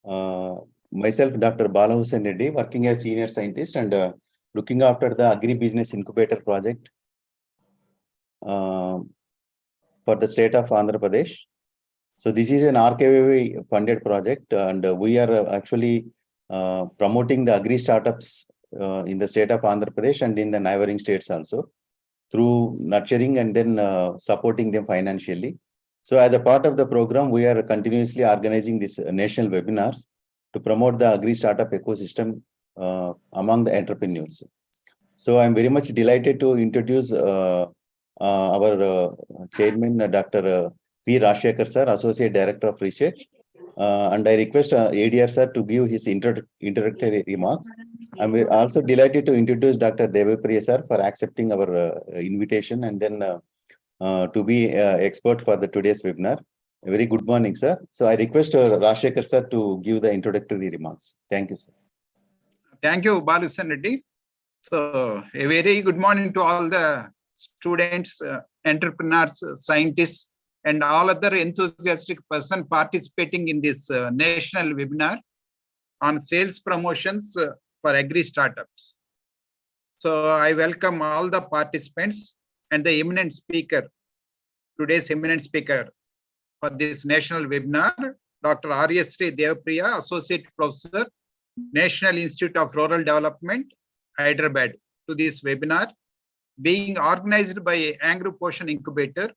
Uh, Myself, Dr. Bala Hussain Reddy, working as senior scientist and looking after the Agri Business Incubator project for the state of Andhra Pradesh. So this is an RKV funded project, and we are actually promoting the agri startups in the state of Andhra Pradesh and in the neighboring states also, through nurturing and then supporting them financially. So as a part of the program, we are continuously organizing these national webinars to promote the agri startup ecosystem among the entrepreneurs. So I'm very much delighted to introduce our chairman, Dr. P. Rashekar sir, Associate Director of Research. And I request ADR sir to give his introductory remarks. I'm also delighted to introduce Dr. Devapriya sir for accepting our invitation and then to be expert for the today's webinar. A very good morning, sir. So I request Rashekar sir to give the introductory remarks. Thank you, sir. Thank you, Bala Hussain Reddy. So a very good morning to all the students, entrepreneurs, scientists, and all other enthusiastic person participating in this national webinar on sales promotions for agri startups. So I welcome all the participants and the eminent speaker, today's eminent speaker for this national webinar, Dr. R.S. Devapriya, Associate Professor, National Institute of Rural Development, Hyderabad, to this webinar being organized by ANGRAU Poshan Incubator,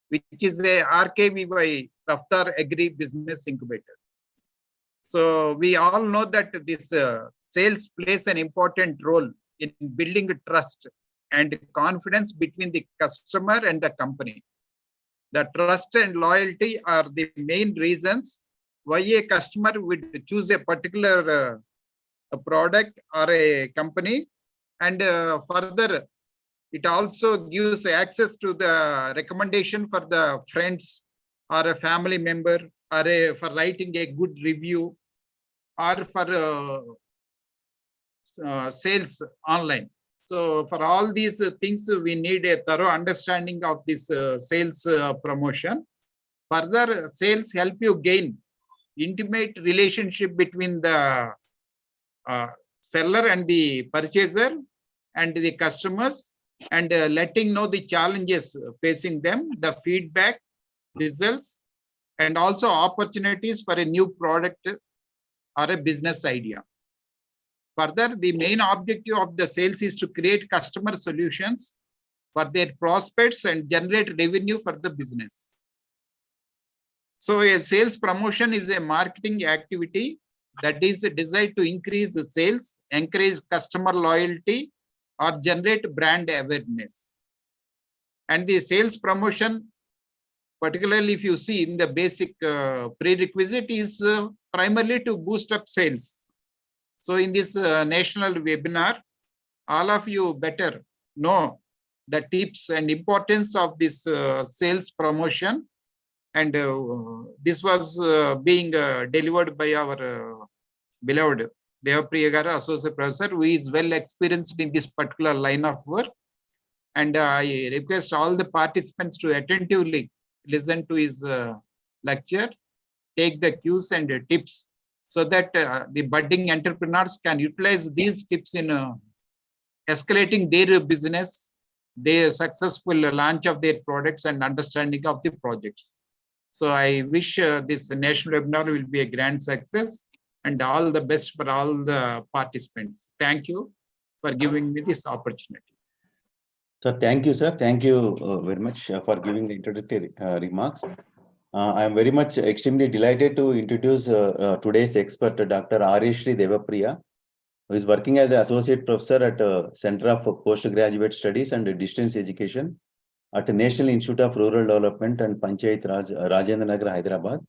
which is a RKVY Raftar Agri Business Incubator. So we all know that this sales plays an important role in building trust and confidence between the customer and the company. The trust and loyalty are the main reasons why a customer would choose a particular a product or a company, and further it also gives access to the recommendation for the friends or a family member, or for writing a good review, or for sales online. So for all these things, we need a thorough understanding of this sales promotion. Further, sales help you gain intimate relationship between the seller and the purchaser and the customers, and letting know the challenges facing them, the feedback, results, and also opportunities for a new product or a business idea. Further, the main objective of the sales is to create customer solutions for their prospects and generate revenue for the business. So a sales promotion is a marketing activity that is designed to increase the sales, encourage customer loyalty, or generate brand awareness. And the sales promotion, particularly if you see in the basic prerequisite, is primarily to boost up sales. So in this national webinar, all of you better know the tips and importance of this sales promotion. And this was being delivered by our beloved Devapriya Garu, Associate Professor, who is well experienced in this particular line of work. And I request all the participants to attentively listen to his lecture, take the cues and tips, so that the budding entrepreneurs can utilize these tips in escalating their business, their successful launch of their products, and understanding of the projects. So I wish this national webinar will be a grand success, and all the best for all the participants. Thank you for giving me this opportunity. Sir, thank you, sir. Thank you very much for giving the introductory remarks. I am very much extremely delighted to introduce today's expert, Dr. R.S. Devapriya, who is working as an associate professor at Center of Postgraduate Studies and Distance Education at the National Institute of Rural Development and Panchayat Raj, Rajendra Nagar, Hyderabad.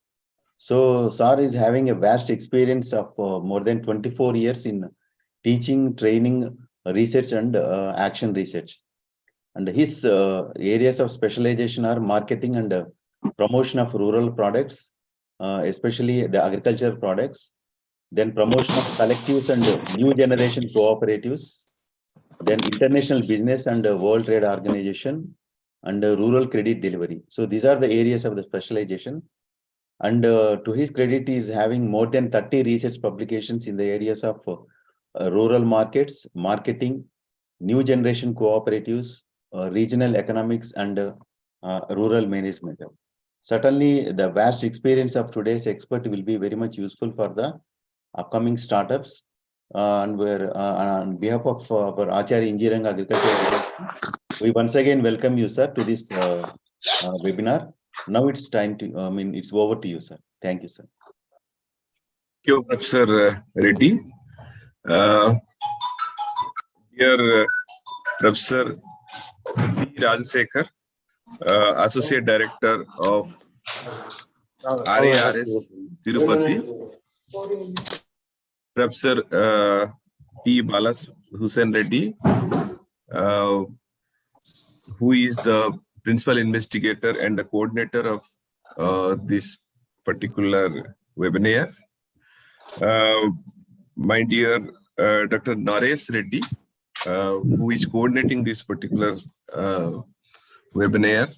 So, sir is having a vast experience of more than 24 years in teaching, training, research, and action research. And his areas of specialization are marketing and promotion of rural products, especially the agricultural products, then promotion of collectives and new generation cooperatives, then international business and World Trade Organization, and rural credit delivery. So these are the areas of the specialization. And to his credit, he is having more than 30 research publications in the areas of rural markets, marketing, new generation cooperatives, regional economics, and rural management. Certainly, the vast experience of today's expert will be very much useful for the upcoming startups. And we're on behalf of our Acharya Engineering Agriculture, we once again welcome you, sir, to this webinar. Now it's time to, it's over to you, sir. Thank you, sir. Thank you, Professor Reddy. Dear Professor C. Rajasekhar, Associate Director of RARS Tirupati, Professor P. Balas Hussain Reddy, who is the principal investigator and the coordinator of this particular webinar. My dear Dr. Naresh Reddy, who is coordinating this particular webinar.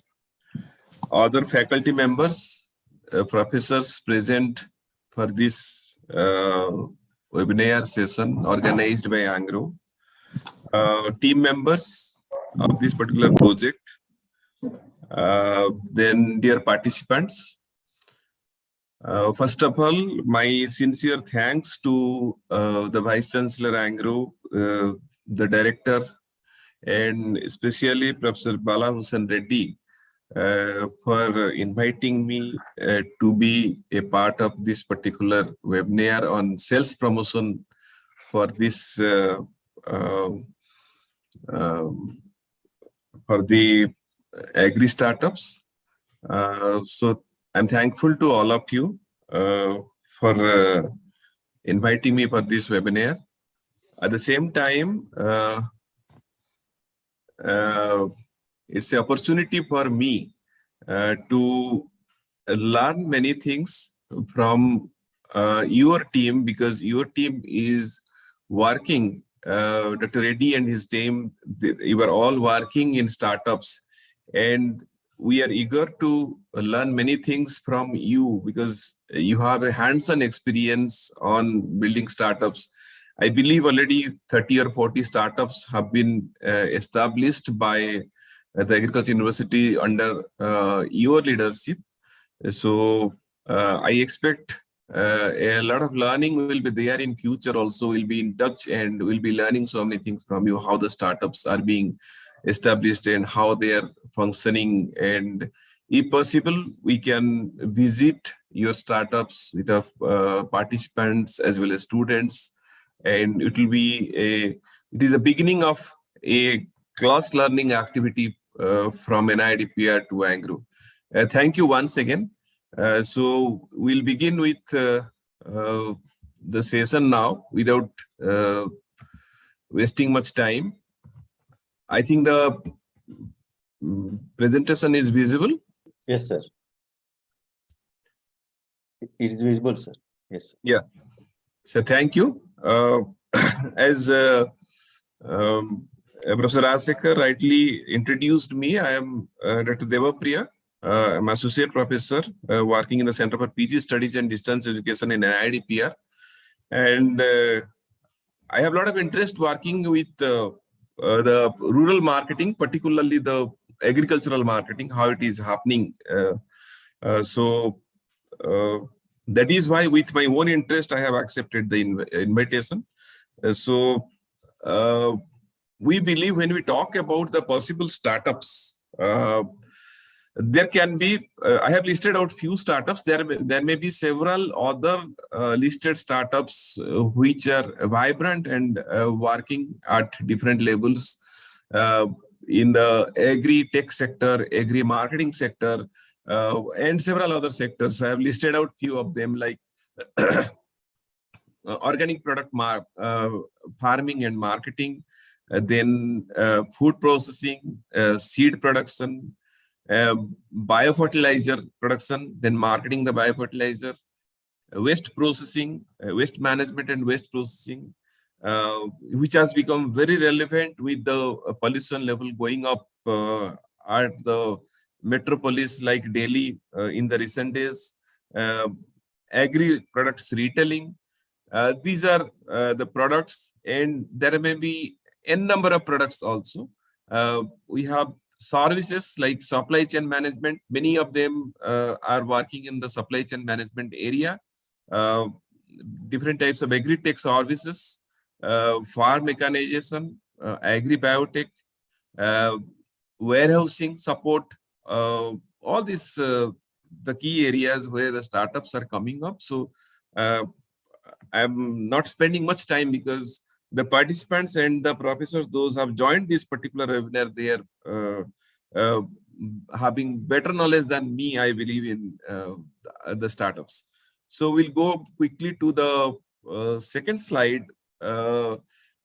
Other faculty members, professors present for this webinar session organized by ANGRAU. Team members of this particular project. Then dear participants, first of all, my sincere thanks to the Vice Chancellor ANGRAU, the Director, and especially Professor Bala Hussain Reddy for inviting me to be a part of this particular webinar on sales promotion for this for the agri startups. So I'm thankful to all of you for inviting me for this webinar. At the same time, it's an opportunity for me to learn many things from your team, because your team is working. Dr. Reddy and his team, you are all working in startups, and we are eager to learn many things from you because you have a hands-on experience on building startups. I believe already 30 or 40 startups have been established by the Agriculture University under your leadership. So I expect a lot of learning will be there in future also. We'll be in touch and we'll be learning so many things from you, how the startups are being established and how they are functioning. And if possible, we can visit your startups with the participants as well as students. And it will be it is a beginning of a class learning activity from NIDPR to ANGRAU. Thank you once again. So we'll begin with the session now without wasting much time. I think the presentation is visible. Yes, sir. It is visible, sir. Yes, sir. Yeah. So thank you. As Professor Rajasekhar rightly introduced me, I am Dr. Devapriya. I'm Associate Professor working in the Center for PG Studies and Distance Education in NIDPR. And I have a lot of interest working with the rural marketing, particularly the agricultural marketing, how it is happening. So that is why with my own interest, I have accepted the invitation. So we believe when we talk about the possible startups, there can be, I have listed out few startups. There may be several other listed startups which are vibrant and working at different levels in the agri tech sector, agri marketing sector, and several other sectors. I have listed out few of them, like organic product farming and marketing, then food processing, seed production, biofertilizer production, then marketing the biofertilizer, waste processing, waste management and waste processing, which has become very relevant with the pollution level going up at the metropolis like Delhi in the recent days. agri products retailing. These are the products, and there may be n number of products also. We have services like supply chain management. Many of them are working in the supply chain management area. Different types of agri-tech services, farm mechanization, agri-biotech, warehousing support, all these the key areas where the startups are coming up. So I'm not spending much time because the participants and the professors, those have joined this particular webinar, they are having better knowledge than me, I believe, in the startups. So we'll go quickly to the second slide.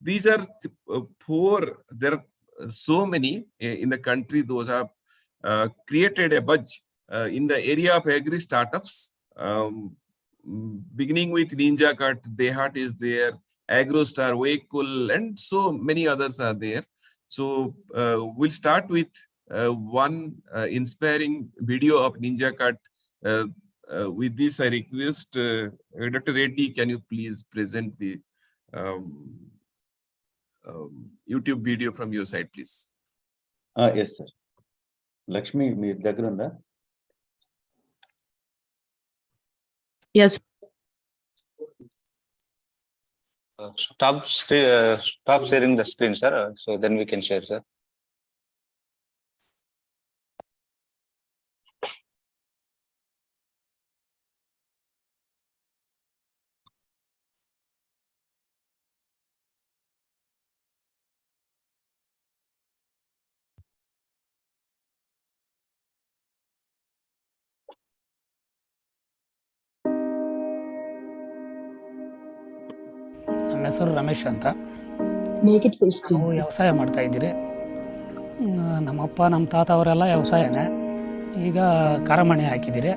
These are four, there are so many in the country, those have created a buzz in the area of agri startups. Beginning with NinjaCut, Dehat is there, AgroStar, Vehicle, and so many others are there. So we'll start with one inspiring video of NinjaCut. With this, I request Dr. Reddy, can you please present the YouTube video from your side, please? Yes, sir. Lakshmi, మీ దగ్గర ఉందా? Yes. Stop sharing the screen, sir. So then we can share, sir. ನಮ್ಮ ಹೆಸರು ರಮೇಶ್ ಅಂತ. Make it 50. ನಾವು ವ್ಯವಸಾಯ ಮಾಡ್ತಾ ಇದ್ದೀರಿ. ನಮ್ಮಪ್ಪ ನಮ್ಮ ತಾತ ಅವರೆಲ್ಲ ವ್ಯವಸಾಯನೇ. ಈಗ ಕಾರಮಣಿ ಹಾಕಿದ್ದೀರಿ.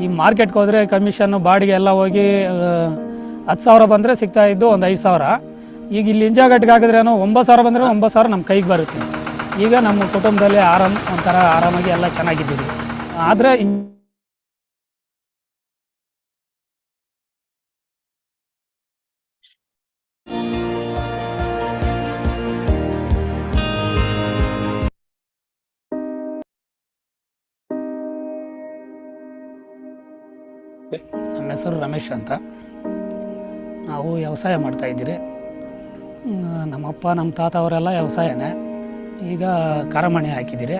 ಈ ಮಾರ್ಕೆಟ್ಗೆ ಹೋದರೆ ಕಮಿಷನ್ನು ಬಾಡಿಗೆ ಎಲ್ಲ ಹೋಗಿ 10,000 ಬಂದರೆ ಸಿಗ್ತಾ ಇದ್ದು ಒಂದು 5,000. ಈಗ ಇಲ್ಲಿ ಇಂಜಾಗಟ್ಟಿಗೆ ಹಾಕಿದ್ರೇನು 9,000 ಬಂದರೆ 9,000 ನಮ್ಮ ಕೈಗೆ ಬರುತ್ತೆ. ಈಗ ನಮ್ಮ ಕುಟುಂಬದಲ್ಲಿ ಒಂಥರ ಆರಾಮಾಗಿ ಎಲ್ಲ ಚೆನ್ನಾಗಿದ್ದೀವಿ. ಆದರೆ ನಮ್ಮ ಹೆಸರು ರಮೇಶ್ ಅಂತ. ನಾವು ವ್ಯವಸಾಯ ಮಾಡ್ತಾ ಇದ್ದೀರಿ. ನಮ್ಮಪ್ಪ ನಮ್ಮ ತಾತ ಅವರೆಲ್ಲ ವ್ಯವಸಾಯನೇ. ಈಗ ಕಾರಮಣಿ ಹಾಕಿದ್ದೀರಿ.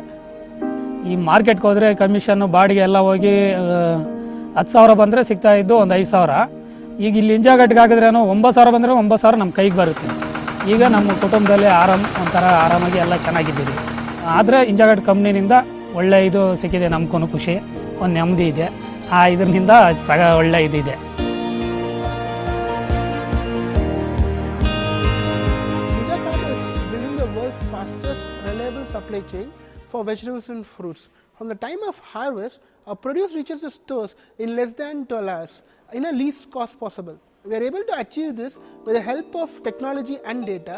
ಈ ಮಾರ್ಕೆಟ್ಗೆ ಹೋದರೆ ಕಮಿಷನ್ನು ಬಾಡಿಗೆ ಎಲ್ಲ ಹೋಗಿ 10,000 ಬಂದರೆ ಸಿಗ್ತಾ ಇದ್ದು ಒಂದು 5,000. ಈಗ ಇಲ್ಲಿ ಇಂಜಾಗಟ್ಟಿಗೆ ಹಾಕಿದ್ರೇನು 9,000 ಬಂದರೆ 9,000 ನಮ್ಮ ಕೈಗೆ ಬರುತ್ತೆ. ಈಗ ನಮ್ಮ ಕುಟುಂಬದಲ್ಲಿ ಒಂಥರ ಆರಾಮಾಗಿ ಎಲ್ಲ ಚೆನ್ನಾಗಿದ್ದೀವಿ. ಆದರೆ ಇಂಜಾಗಟ್ ಕಂಪ್ನಿನಿಂದ ಒಳ್ಳೆ ಇದು ಸಿಕ್ಕಿದೆ, ನಮ್ಗೂ ಖುಷಿ, ಒಂದು ನೆಮ್ಮದಿ ಇದೆ. ಇದರಿಂದ ಒಳ್ಳೆ ಇದಿದೆ. INCUBATORE is building the world's fastest, reliable supply chain for vegetables and fruits. From the time of harvest, our produce reaches the stores in less than 12 hours in a least cost possible. We are able to achieve this with the help of technology and data,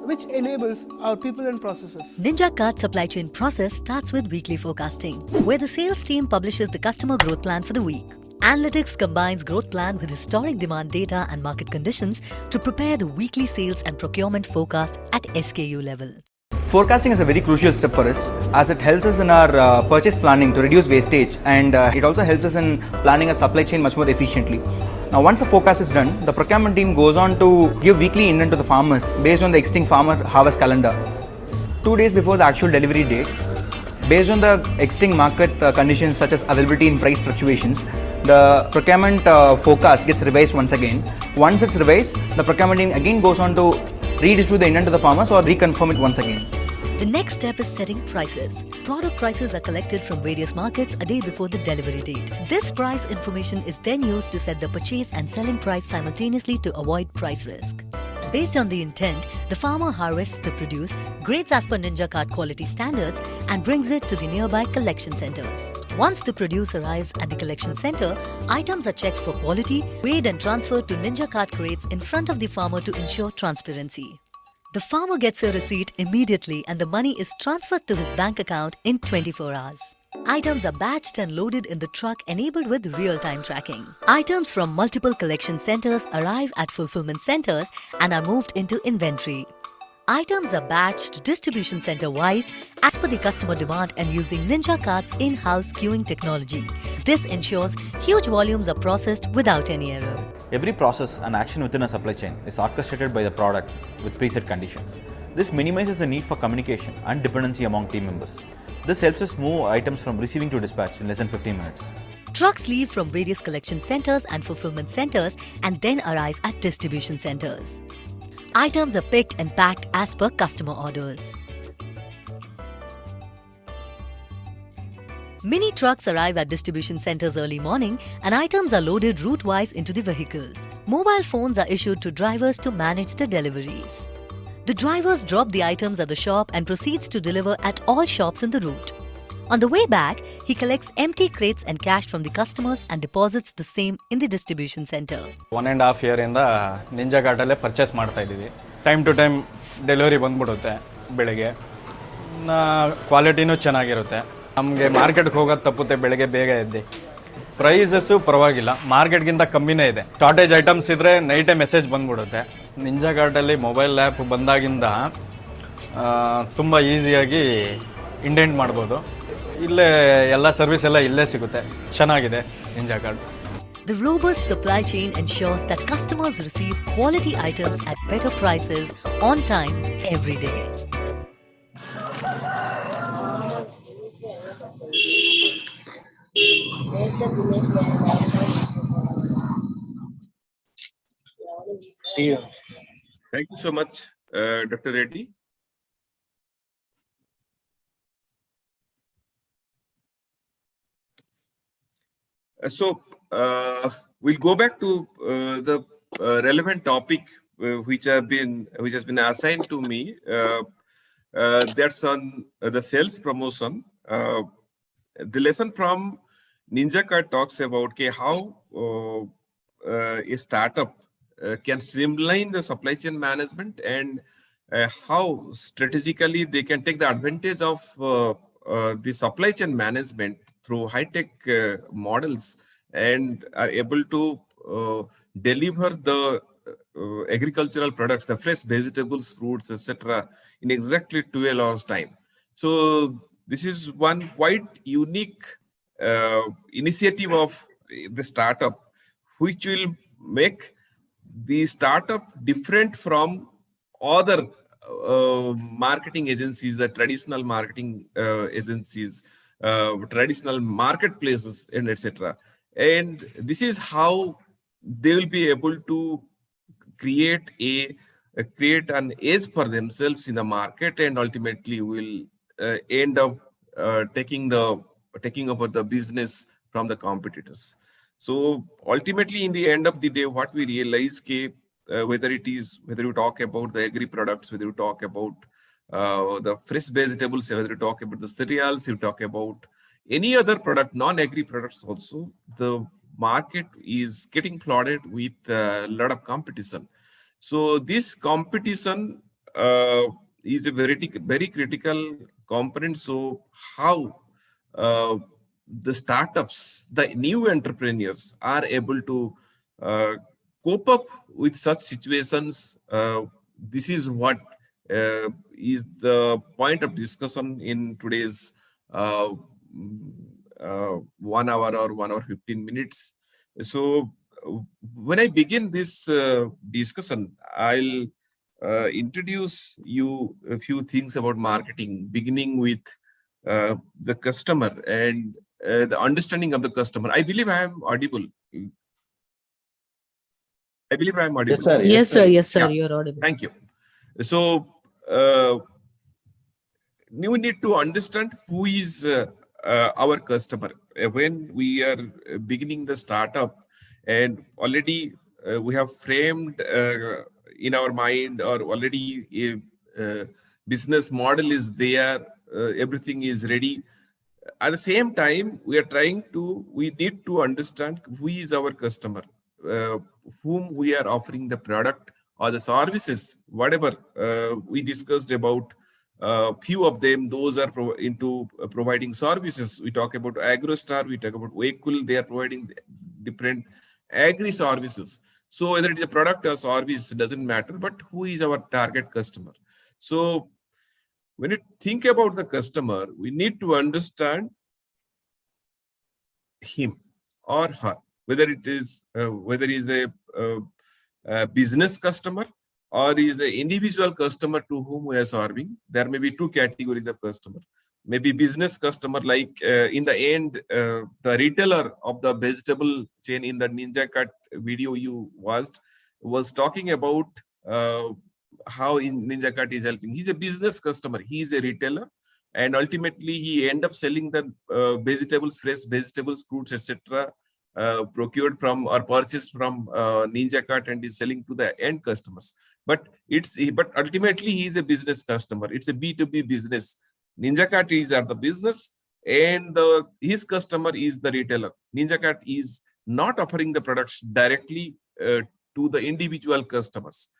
which enables our people and processes. NinjaCut supply chain process starts with weekly forecasting, where the sales team publishes the customer growth plan for the week. Analytics combines growth plan with historic demand data and market conditions to prepare the weekly sales and procurement forecast at SKU level. Forecasting is a very crucial step for us, as it helps us in our purchase planning to reduce wastage, and it also helps us in planning our supply chain much more efficiently. Now, once the forecast is done, the procurement team goes on to give weekly intent to the farmers based on the existing farmer harvest calendar. 2 days before the actual delivery date, based on the existing market conditions such as availability and price fluctuations, the procurement forecast gets revised once again. Once it's revised, the procurement team again goes on to redistribute the intent to the farmers or reconfirm it once again. The next step is setting prices. Product prices are collected from various markets a day before the delivery date. This price information is then used to set the purchase and selling price simultaneously to avoid price risk. Based on the intent, the farmer harvests the produce, grades as per NinjaCut quality standards, and brings it to the nearby collection centers. Once the produce arrives at the collection center, items are checked for quality, weighed and transferred to NinjaCut crates in front of the farmer to ensure transparency. The farmer gets a receipt immediately and the money is transferred to his bank account in 24 hours. Items are batched and loaded in the truck enabled with real-time tracking. Items from multiple collection centers arrive at fulfillment centers and are moved into inventory. Items are batched distribution center wise as per the customer demand and using Ninja Cart's in-house queuing technology. This ensures huge volumes are processed without any error. Every process and action within a supply chain is orchestrated by the product with preset conditions. This minimizes the need for communication and dependency among team members. This helps us move items from receiving to dispatch in less than 15 minutes. Trucks leave from various collection centers and fulfillment centers and then arrive at distribution centers. Items are picked and packed as per customer orders. Mini trucks arrive at distribution centers early morning and items are loaded route-wise into the vehicle. Mobile phones are issued to drivers to manage the deliveries. The drivers drop the items at the shop and proceeds to deliver at all shops in the route. On the way back, he collects empty crates and cash from the customers and deposits the same in the distribution center. 1.5 year ಇಂದ ninja ಕಾರ್ಟಲ್ಲೇ purchase ಮಾಡ್ತಾ ಇದ್ದೀವಿ. Time to time delivery ಬಂದ್ಬಿಡುತ್ತೆ ಬೆಳಗ್ಗೆ. ಕ್ವಾಲಿಟಿನೂ ಚೆನ್ನಾಗಿರುತ್ತೆ. ನಮಗೆ ಮಾರ್ಕೆಟ್ಗೆ ಹೋಗೋದು ತಪ್ಪುತ್ತೆ ಬೆಳಗ್ಗೆ ಬೇಗ ಎದ್ದು. ಪ್ರೈಸಸ್ಸು ಪರವಾಗಿಲ್ಲ, ಮಾರ್ಕೆಟ್ಗಿಂತ ಕಮ್ಮಿನೇ ಇದೆ. ಶಾರ್ಟೇಜ್ ಐಟಮ್ಸ್ ಇದ್ರೆ ನೈಟೇ ಮೆಸೇಜ್ ಬಂದ್ಬಿಡುತ್ತೆ. ನಿಂಜಾ ಕಾರ್ಟಲ್ಲಿ ಮೊಬೈಲ್ ಆ್ಯಪ್ ಬಂದಾಗಿಂದ ತುಂಬ ಈಸಿಯಾಗಿ ಇಂಡೆಂಟ್ ಮಾಡ್ಬೋದು. ಇಲ್ಲೇ ಎಲ್ಲ ಸರ್ವಿಸ್ ಎಲ್ಲ ಇಲ್ಲೇ ಸಿಗುತ್ತೆ. ಚೆನ್ನಾಗಿದೆ Ninjacart. The robust supply chain ensures that customers receive quality items at better prices on time every day. Thank you so much, Dr. Reddy. So we'll go back to the relevant topic which has been assigned to me. That's on the sales promotion. The lesson from Ninja Cart talks about how a startup can streamline the supply chain management and how strategically they can take the advantage of the supply chain management through high-tech models and are able to deliver the agricultural products, the fresh vegetables, fruits, etc. in exactly 12 hours time. So this is one quite unique initiative of the startup, which will make the startup different from other marketing agencies, the traditional marketing agencies, traditional marketplaces, and etc. And this is how they will be able to create an edge for themselves in the market, and ultimately will end up taking over the business from the competitors. So ultimately, in the end of the day, what we realize, whether you talk about the agri products, whether you talk about the fresh vegetables, whether you talk about the cereals, you talk about any other product, non-agri products also, the market is getting flooded with a lot of competition. So this competition is a very critical component. So how the startups, the new entrepreneurs are able to cope up with such situations. This is what is the point of discussion in today's 1 hour or 1 hour 15 minutes. So when I begin this discussion, I'll introduce you a few things about marketing, beginning with the customer and the understanding of the customer. I believe I am audible. Yes, sir. Yes, sir. Yes, sir. Yeah. You're audible. Thank you. So you need to understand who is our customer. When we are beginning the startup, and already we have framed in our mind, or already a business model is there, everything is ready. At the same time, we need to understand who is our customer, whom we are offering the product or the services, whatever we discussed about few of them, those are into providing services. We talk about AgroStar, we talk about Vehicle, they are providing different agri services. So whether it is a product or service, doesn't matter, but who is our target customer? So when you think about the customer, we need to understand him or her, whether it is whether he is a business customer or is an individual customer to whom we are serving. There may be two categories of customer. Maybe business customer, like in the end, the retailer of the vegetable chain in the Ninja Cut video you watched was talking about how Ninja Cut is helping. He's a business customer. He is a retailer, and ultimately he end up selling the vegetables, fresh vegetables, fruits, etc. Procured from or purchased from Ninja Cut and is selling to the end customers. But ultimately he is a business customer. It's a B2B business. Ninja Cut is at the business, and his customer is the retailer. Ninja Cut is not offering the products directly to the individual customers.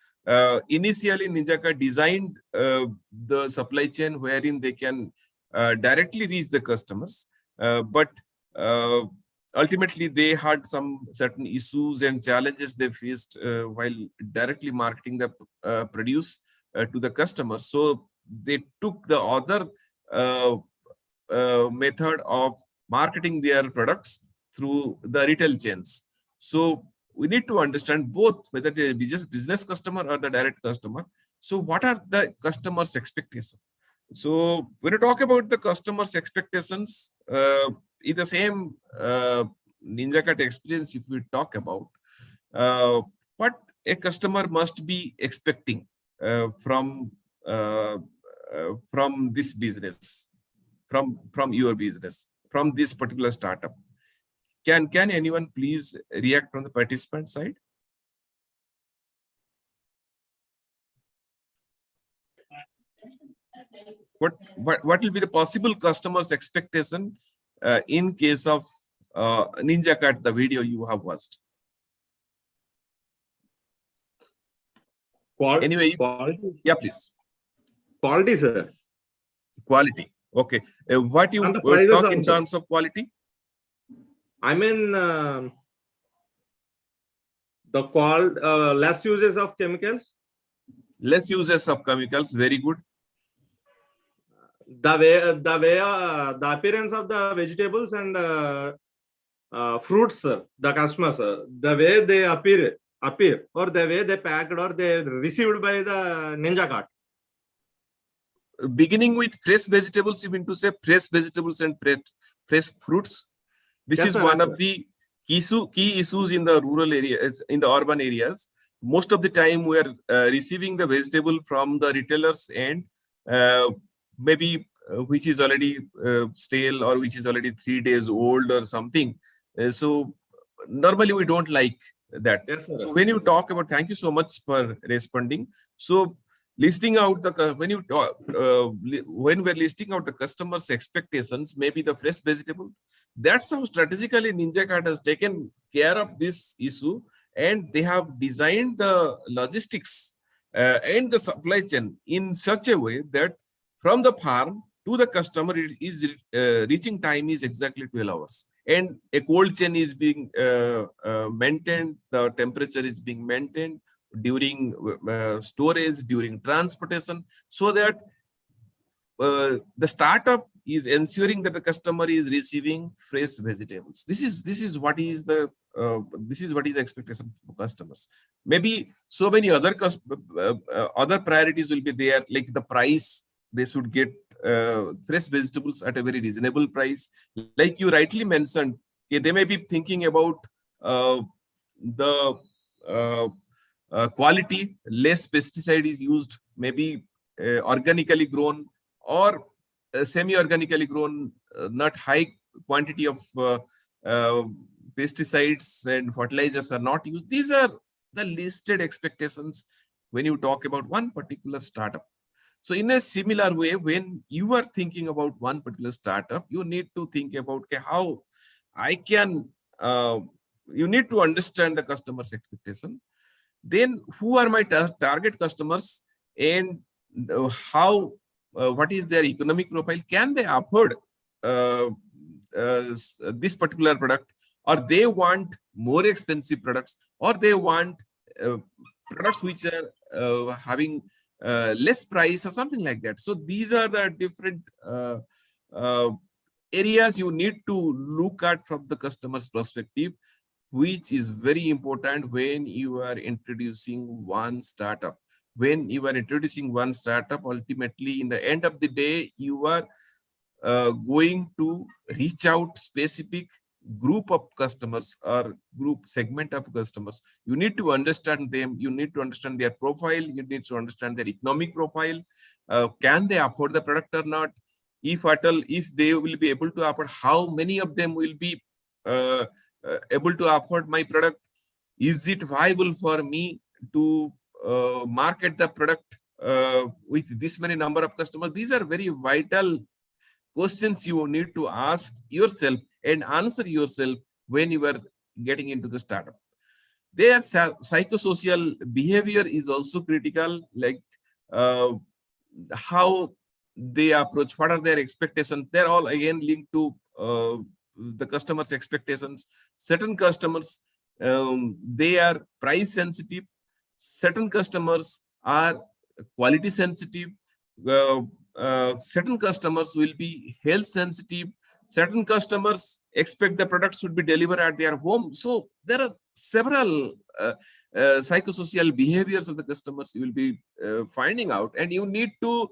Initially, Ninja Cut designed the supply chain wherein they can directly reach the customers, but ultimately they had some certain issues and challenges they faced while directly marketing the produce to the customers. So they took the other method of marketing their products through the retail chains. So we need to understand both, whether it is business customer or the direct customer. So what are the customer's expectations? So when you talk about the customer's expectations, in the same Ninja Cut experience, if we talk about what a customer must be expecting from this business, from your business, from this particular startup. Can anyone please react from the participant side? What will be the possible customer's expectation in case of Ninja Cut, the video you have watched? Anyway, quality. Yeah, please. Quality, sir. Quality. Okay. What you talk in terms of quality? I mean, less uses of chemicals. Less uses of chemicals. Very good. The appearance of the vegetables and fruits, sir, the customers, the way they appear, or the way they packed or they received by the Ninja Cut. Beginning with fresh vegetables, you mean to say fresh vegetables and fresh fruits? This is one of the key issues in the rural areas, in the urban areas. Most of the time we are receiving the vegetable from the retailers, and maybe which is already stale or which is already 3 days old or something. So normally we don't like that. Yes, sir. So when you talk about, thank you so much for responding. So listing out the when we're listing out the customer's expectations, maybe the fresh vegetable, that's how strategically Ninja Cut has taken care of this issue, and they have designed the logistics and the supply chain in such a way that from the farm to the customer, it is reaching time is exactly 12 hours. And a cold chain is being maintained, the temperature is being maintained during storage, during transportation, so that the startup is ensuring that the customer is receiving fresh vegetables. This is what is the expectation for customers. Maybe so many other priorities will be there, like the price. They should get fresh vegetables at a very reasonable price. Like you rightly mentioned, they may be thinking about the quality, less pesticide is used, maybe organically grown or semi-organically grown, not high quantity of pesticides and fertilizers are not used. These are the listed expectations when you talk about one particular startup. So in a similar way, when you are thinking about one particular startup, you need to think about how I can, you need to understand the customer's expectation. Then who are my target customers, and how what is their economic profile? Can they afford this particular product, or they want more expensive products, or they want products which are having less price or something like that. So these are the different areas you need to look at from the customer's perspective, which is very important when you are introducing one startup. When you are introducing one startup, ultimately in the end of the day, you are going to reach out specific group of customers or group segment of customers. You need to understand them. You need to understand their profile. You need to understand their economic profile. Can they afford the product or not? If at all, if they will be able to afford, how many of them will be able to afford my product? Is it viable for me to market the product with this many number of customers? These are very vital questions you need to ask yourself and answer yourself when you are getting into the startup. Their psychosocial behavior is also critical, like how they approach, what are their expectations. They're all again linked to the customer's expectations. Certain customers, they are price sensitive. Certain customers are quality sensitive. Certain customers will be health sensitive. Certain customers expect the product should be delivered at their home. So there are several psychosocial behaviors of the customers you will be finding out, and you need to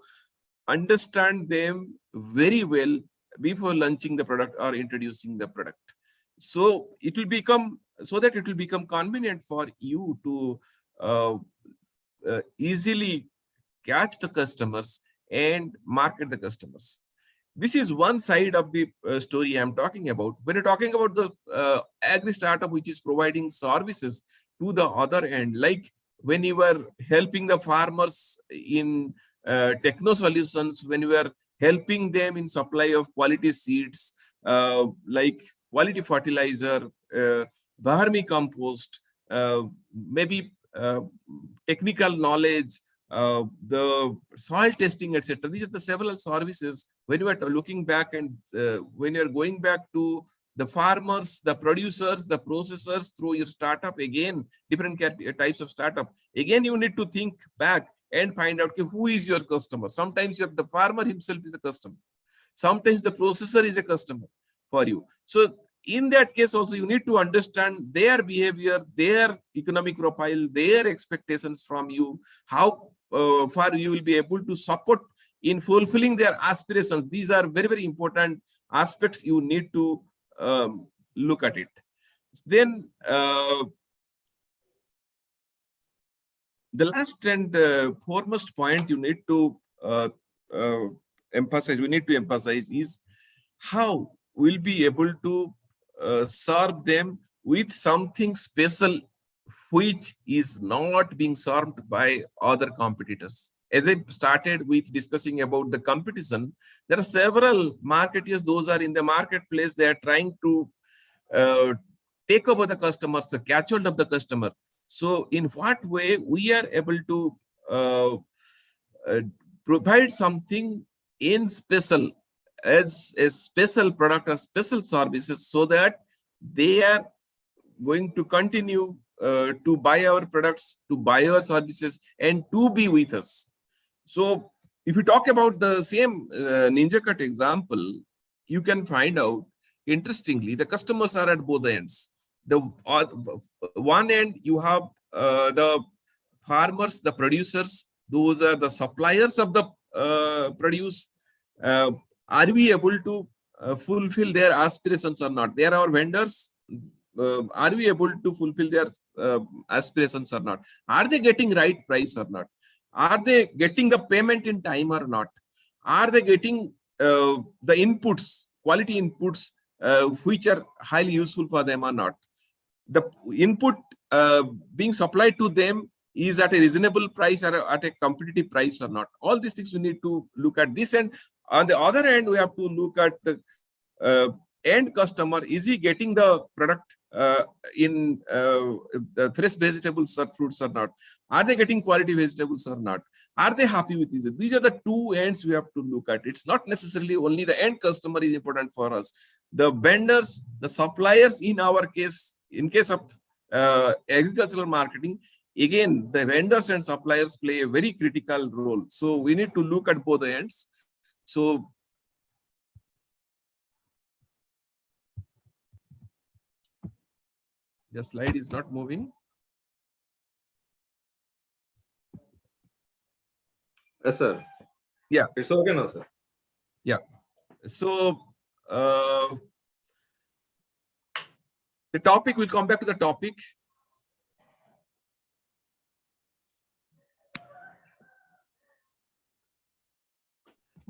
understand them very well before launching the product or introducing the product. So it will become, so that it will become convenient for you to easily catch the customers and market the customers. This is one side of the story I'm talking about. When you're talking about the agri startup, which is providing services to the other end, like when you were helping the farmers in techno solutions, when you were helping them in supply of quality seeds, like quality fertilizer, vermicompost, maybe technical knowledge, the soil testing, etc. These are the several services. When you are looking back and when you are going back to the farmers, the producers, the processors through your startup, again, different types of startup, again, you need to think back and find out, okay, who is your customer. Sometimes the farmer himself is a customer. Sometimes the processor is a customer for you. So in that case also, you need to understand their behavior, their economic profile, their expectations from you, how far you will be able to support in fulfilling their aspirations. These are very, very important aspects you need to look at it. Then the last and foremost point you need to emphasize, is how we'll be able to serve them with something special which is not being served by other competitors. As I started with discussing about the competition, there are several marketers, those are in the marketplace, they are trying to take over the customers, the catch hold of the customer. So in what way we are able to provide something in special, as a special product or special services, so that they are going to continue to buy our products, to buy our services, and to be with us. So if you talk about the same Ninja Cut example, you can find out, interestingly, the customers are at both ends. The one end, you have the farmers, the producers, those are the suppliers of the produce. Are we able to fulfill their aspirations or not? They are our vendors. Are we able to fulfill their aspirations or not? Are they getting right price or not? Are they getting the payment in time or not? Are they getting the inputs, quality inputs, which are highly useful for them or not? The input being supplied to them is at a reasonable price or at a competitive price or not? All these things we need to look at this. And on the other hand, we have to look at the end customer. Is he getting the product in the fresh vegetables or fruits or not? Are they getting quality vegetables or not? Are they happy with this? These are the two ends we have to look at. It's not necessarily only the end customer is important for us. The vendors, the suppliers, in our case, in case of agricultural marketing, again, the vendors and suppliers play a very critical role. So we need to look at both ends. So the slide is not moving. Yes, sir. Yeah. It's okay now, sir. Yeah. So the topic, will come back to the topic.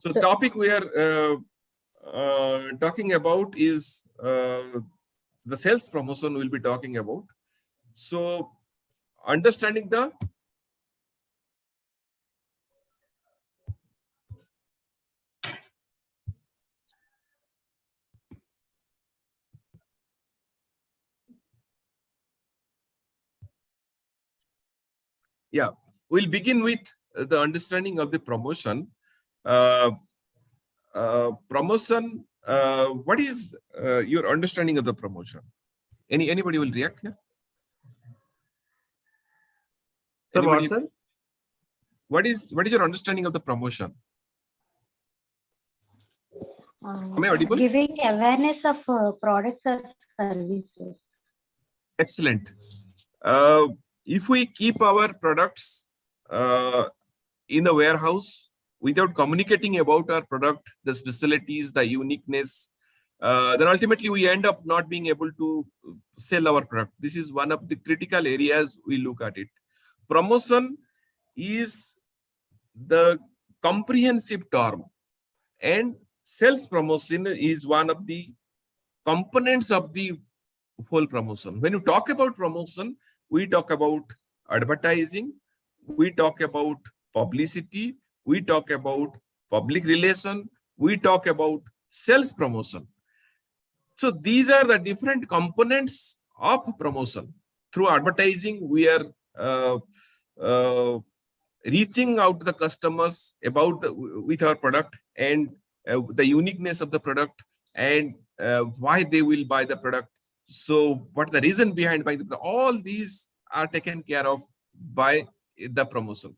So the topic we are talking about is the sales promotion we'll be talking about. So understanding the we'll begin with the understanding of the promotion. Promotion, what is your understanding of the promotion? Anybody will react here? Sir, what, Anybody? sir? What is your understanding of the promotion? Am I audible? Giving awareness of products or services. Excellent. If we keep our products in the warehouse without communicating about our product, the specialties, the uniqueness, then ultimately we end up not being able to sell our product. This is one of the critical areas we look at it. Promotion is the comprehensive term, and sales promotion is one of the components of the whole promotion. When you talk about promotion, we talk about advertising, we talk about publicity, we talk about public relation, we talk about sales promotion. So these are the different components of promotion. Through advertising, we are reaching out to the customers about with our product and the uniqueness of the product and why they will buy the product. So what the reason behind buying the product, all these are taken care of by the promotion,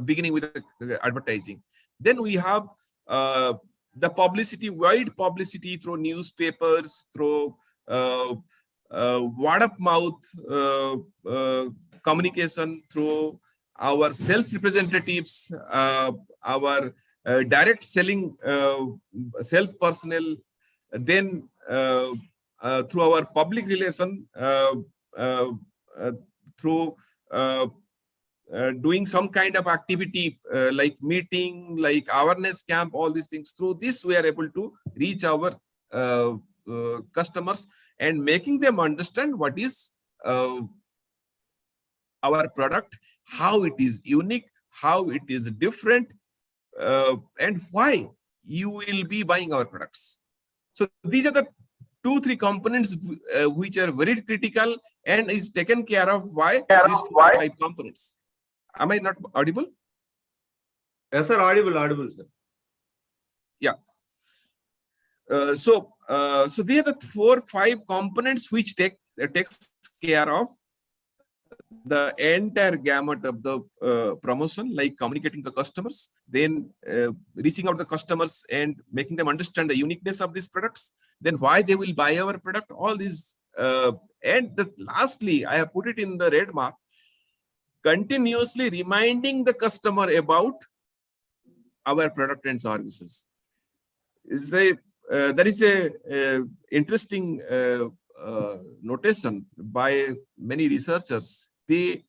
beginning with the advertising. Then we have the publicity, wide publicity through newspapers, through word of mouth communication, through our sales representatives, our direct selling sales personnel, then through our public relation, through doing some kind of activity like meeting, like awareness camp, all these things. Through this, we are able to reach our customers and making them understand what is our product, how it is unique, how it is different, and why you will be buying our products. So these are the 2-3 components which are very critical and is taken care of by these 5 components. Am I not audible? Yes, sir. Audible, sir. Yeah. So these are the 4-5 components which takes care of the entire gamut of the promotion, like communicating to customers, then reaching out to customers and making them understand the uniqueness of these products, then why they will buy our product, all these. And lastly, I have put it in the red mark, continuously reminding the customer about our product and services. There is a interesting notation by many researchers. They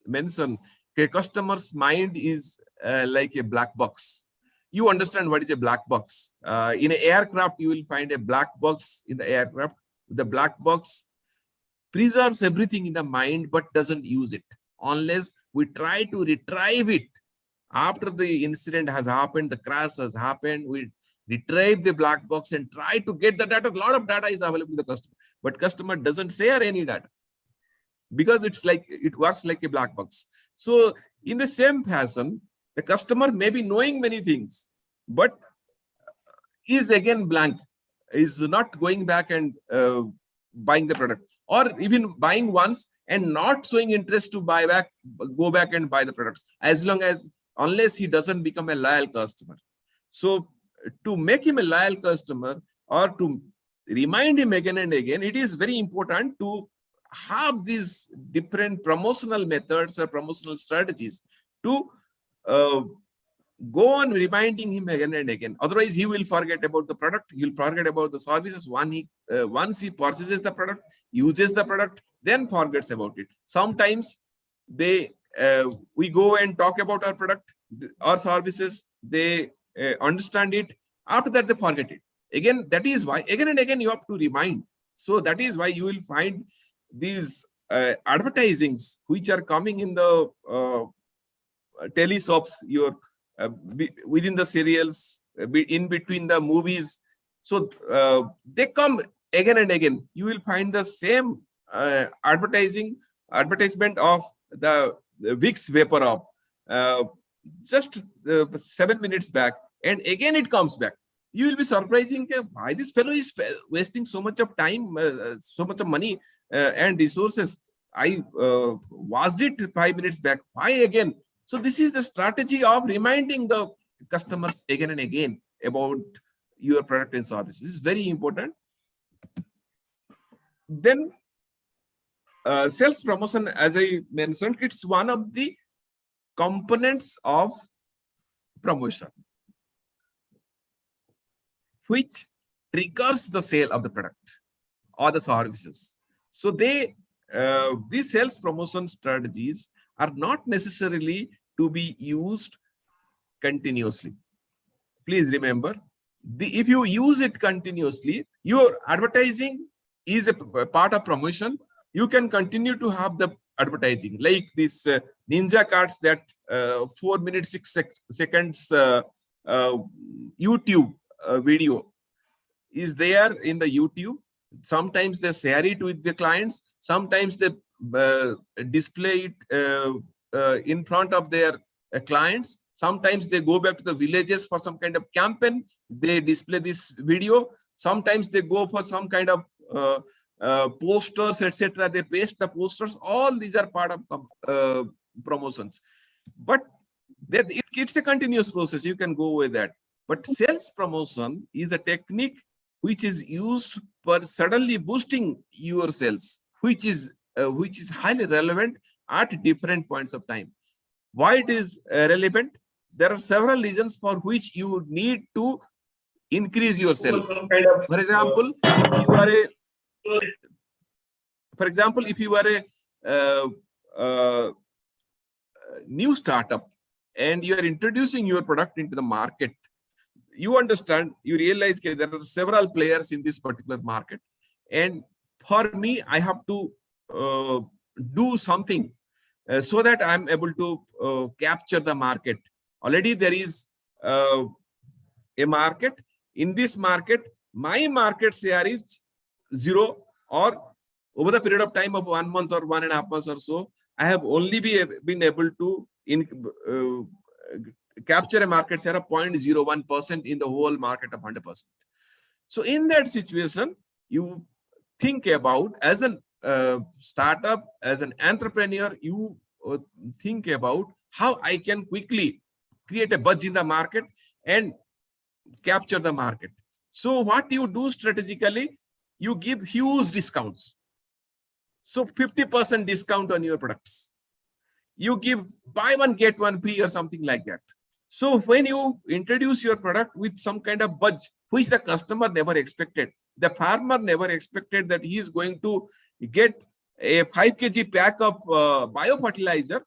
mention a customer's mind is like a black box. You understand what is a black box. In an aircraft, you will find a black box in the aircraft. The black box preserves everything in the mind but doesn't use it unless we try to retrieve it. After the incident has happened, the crash has happened, we retrieve the black box and try to get the data. A lot of data is available to the customer, but customer doesn't share any data because it's like it works like a black box. So in the same fashion, The customer may be knowing many things, but is again blank, is not going back and buying the product, or even buying once and not showing interest to buy back, go back and buy the products, unless he doesn't become a loyal customer. So to make him a loyal customer or to remind him again and again, it is very important to have these different promotional methods or promotional strategies to go on reminding him again and again. Otherwise, he will forget about the product. He'll forget about the services. Once he purchases the product, uses the product, then forgets about it. Sometimes we go and talk about our product, our services. They understand it. After that, they forget it. Again, that is why again and again you have to remind. So that is why you will find these advertisings which are coming in the teleshops, within the serials, in between the movies. So they come again and again. You will find the same advertisement of the Vicks Vapor Up just 7 minutes back, and again it comes back. You will be surprising why this fellow is wasting so much of time, so much of money and resources. I watched it 5 minutes back. Why again? So this is the strategy of reminding the customers again and again about your product and service. This is very important. Then sales promotion, as I mentioned, it's one of the components of promotion which triggers the sale of the product or the services. So these sales promotion strategies are not necessarily to be used continuously. Please remember, if you use it continuously, your advertising is a part of promotion. You can continue to have the advertising, like this ninja cards, that 4 minutes 6 seconds YouTube video is there in the YouTube. Sometimes they share it with the clients. Sometimes they display it in front of their clients. Sometimes they go back to the villages for some kind of campaign. They display this video. Sometimes they go for some kind of posters, etc. They paste the posters. All these are part of promotions. But it's a continuous process. You can go with that. But sales promotion is a technique which is used for suddenly boosting your sales, which is highly relevant at different points of time. Why it is relevant? There are several reasons for which you need to increase your sales. For example, if you are a new startup and you are introducing your product into the market, you understand, you realize that there are several players in this particular market, and for me, I have to do something so that I'm able to capture the market. Already there is a market. In this market, my market share is 0, or over the period of time of 1 month or 1.5 months or so, I have only been able to capture a market share of 0.01% in the whole market of 100%. So in that situation, you think about, as a startup, as an entrepreneur, you think about how I can quickly create a buzz in the market and capture the market. So what you do strategically, you give huge discounts. So 50% discount on your products. You give buy one, get one free or something like that. So when you introduce your product with some kind of buzz, which the customer never expected, the farmer never expected that he is going to get a 5 kg pack of biofertilizer,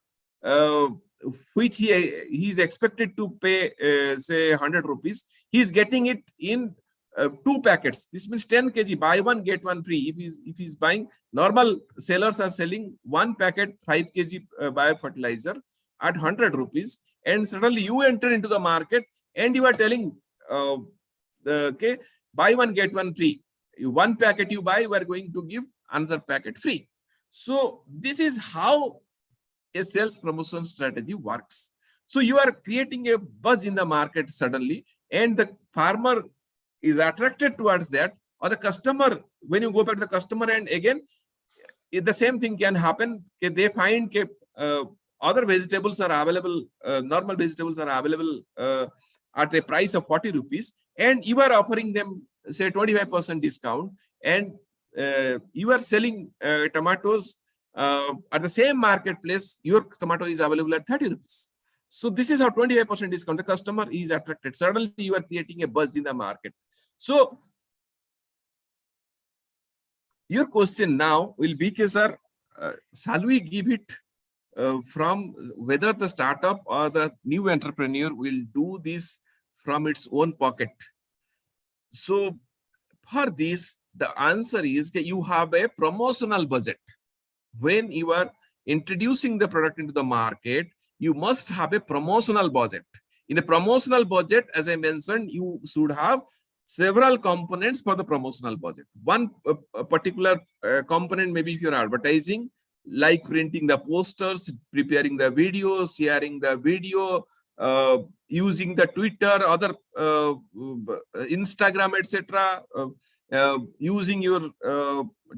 which he is expected to pay, say 100 rupees. He is getting it in 2 packets. This means 10 kg, buy one, get one free. If he's buying, normal sellers are selling 1 packet 5 kg biofertilizer at 100 rupees. And suddenly you enter into the market and you are telling, okay, buy one, get one free. 1 packet you buy, we are going to give another packet free. So this is how a sales promotion strategy works. So you are creating a buzz in the market suddenly, and the farmer is attracted towards that, or the customer, when you go back to the customer, and again, the same thing can happen. They find other vegetables are available, normal vegetables are available at a price of 40 rupees, and you are offering them, say, 25% discount, and you are selling tomatoes at the same marketplace. Your tomato is available at 30 rupees. So this is how 25% discount. The customer is attracted. Suddenly you are creating a buzz in the market. So your question now will be, sir, shall we give it from whether the startup or the new entrepreneur will do this from its own pocket? So for this, the answer is that you have a promotional budget. When you are introducing the product into the market, you must have a promotional budget. In a promotional budget, as I mentioned, you should have several components for the promotional budget. One particular component, maybe if you're advertising, like printing the posters, preparing the video, sharing the video, using the Twitter, other Instagram, etc., using your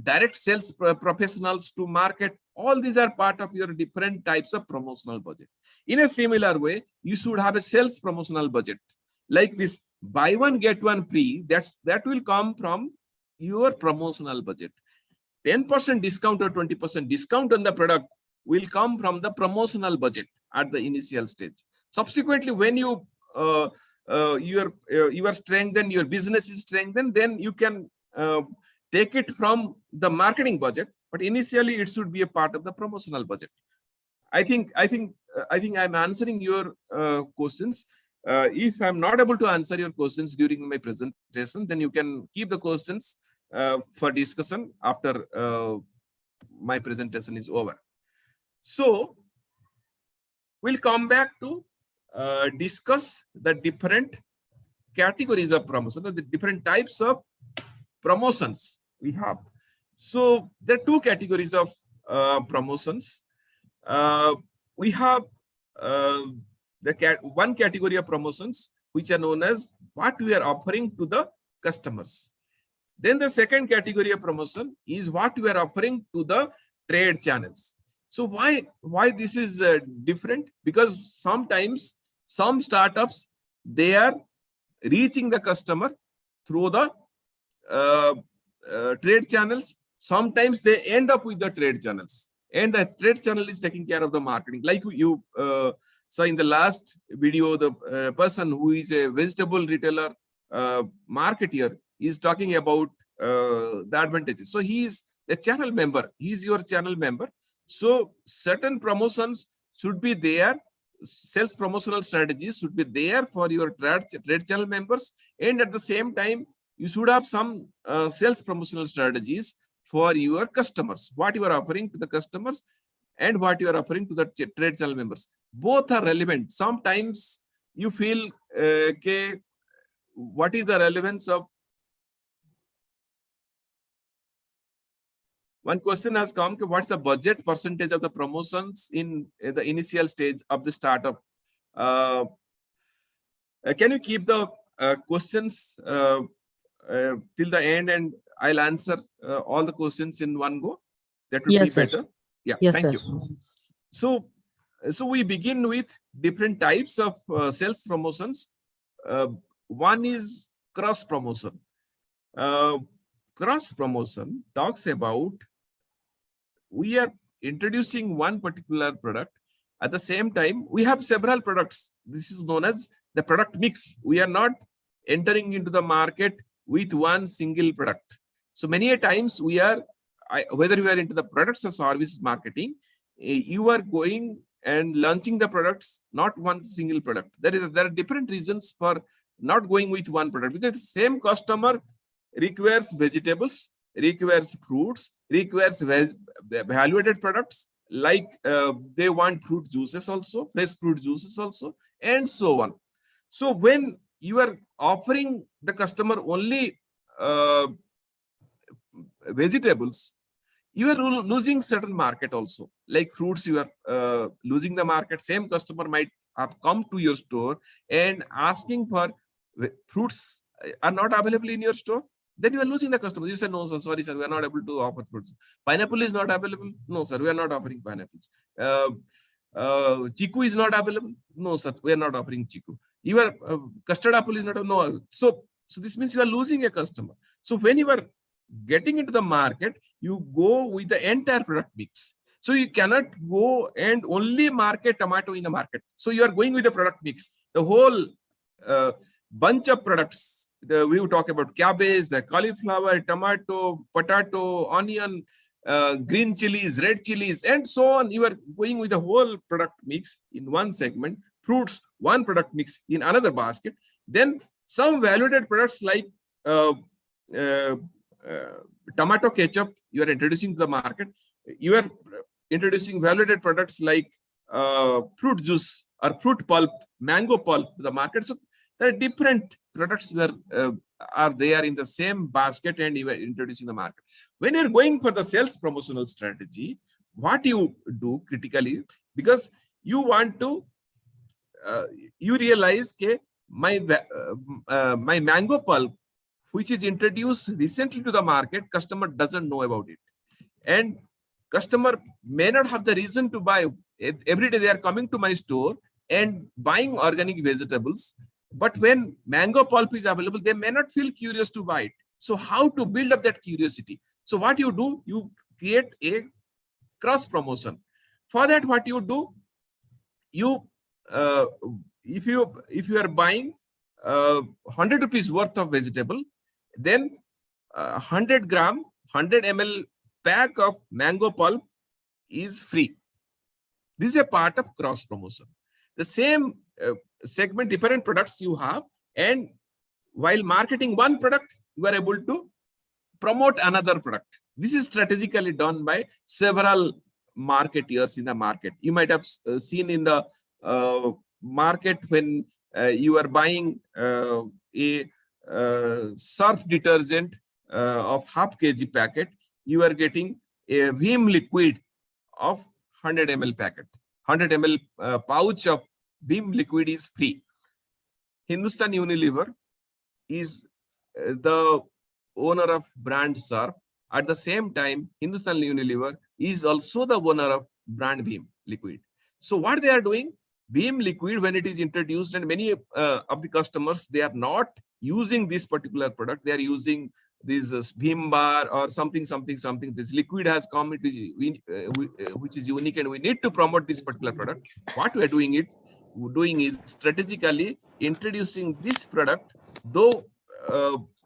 direct sales professionals to market. All these are part of your different types of promotional budget. In a similar way, you should have a sales promotional budget, like this buy one get one free. That will come from your promotional budget. 10% discount or 20% discount on the product will come from the promotional budget at the initial stage. Subsequently, when you are strengthened, your business is strengthened, then you can take it from the marketing budget. But initially, it should be a part of the promotional budget. I think I'm answering your questions. If I'm not able to answer your questions during my presentation, then you can keep the questions for discussion after my presentation is over. So we'll come back to discuss the different categories of promotion, the different types of promotions we have. So there are two categories of promotions. We have one category of promotions which are known as what we are offering to the customers. Then the second category of promotion is what we are offering to the trade channels. So why this is different? Because sometimes some startups, they are reaching the customer through the trade channels. Sometimes they end up with the trade channels, and the trade channel is taking care of the marketing. Like you saw in the last video, the person who is a vegetable retailer marketeer is talking about the advantages. So he is a channel member. He is your channel member. So certain promotions should be there. Sales promotional strategies should be there for your trade channel members. And at the same time, you should have some sales promotional strategies for your customers. What you are offering to the customers and what you are offering to the trade channel members. Both are relevant. Sometimes you feel, what is the relevance of? One question has come, what's the budget percentage of the promotions in the initial stage of the startup? Can you keep the questions till the end, and I'll answer all the questions in one go? That would be better. Yeah, thank you. So we begin with different types of sales promotions. One is cross promotion. Cross promotion talks about we are introducing one particular product. At the same time, we have several products. This is known as the product mix. We are not entering into the market with one single product. So many a times we are, whether we are into the products or services marketing, you are going and launching the products, not one single product. There are different reasons for not going with one product, because the same customer requires vegetables, requires fruits, requires value-added products, like they want fruit juices also, fresh fruit juices also, and so on. So when you are offering the customer only vegetables, you are losing certain market also. Like fruits, you are losing the market. Same customer might have come to your store and asking for fruits are not available in your store, then you are losing the customer. You say, no, sir, sorry, sir, we are not able to offer fruits. Pineapple is not available. No, sir, we are not offering pineapples. Chiku is not available. No, sir, we are not offering chiku. Your custard apple is not no. So this means you are losing a customer. So when you are getting into the market, you go with the entire product mix. So you cannot go and only market tomato in the market. So you are going with the product mix. The whole bunch of products. We will talk about cabbage, the cauliflower, tomato, potato, onion, green chilies, red chilies, and so on. You are going with the whole product mix in one segment. Fruits, one product mix in another basket. Then some value-added products like tomato ketchup you are introducing to the market. You are introducing value-added products like fruit juice or fruit pulp, mango pulp to the market. So there are different products where are there in the same basket and you are introducing the market. When you're going for the sales promotional strategy, what you do critically, because you want to you realize that my mango pulp, which is introduced recently to the market, customer doesn't know about it, and customer may not have the reason to buy. Every day they are coming to my store and buying organic vegetables, but when mango pulp is available, they may not feel curious to buy it. So how to build up that curiosity? So what you do, you create a cross promotion. For that, what you do, you if you are buying 100 rupees worth of vegetable, then 100 gram, 100 ml pack of mango pulp is free. This is a part of cross promotion. The same segment, different products you have, and while marketing one product, you are able to promote another product. This is strategically done by several marketeers in the market. You might have seen in the market when you are buying a surf detergent of half kg packet, you are getting a Vim liquid of 100 ml packet. 100 ml pouch of Vim liquid is free. Hindustan Unilever is the owner of brand Surf. At the same time, Hindustan Unilever is also the owner of brand Vim liquid. So what they are doing, Vim liquid, when it is introduced, and many of the customers, they are not using this particular product. They are using this Vim bar or something. This liquid has come, it is, which is unique, and we need to promote this particular product. What we are doing is strategically introducing this product, though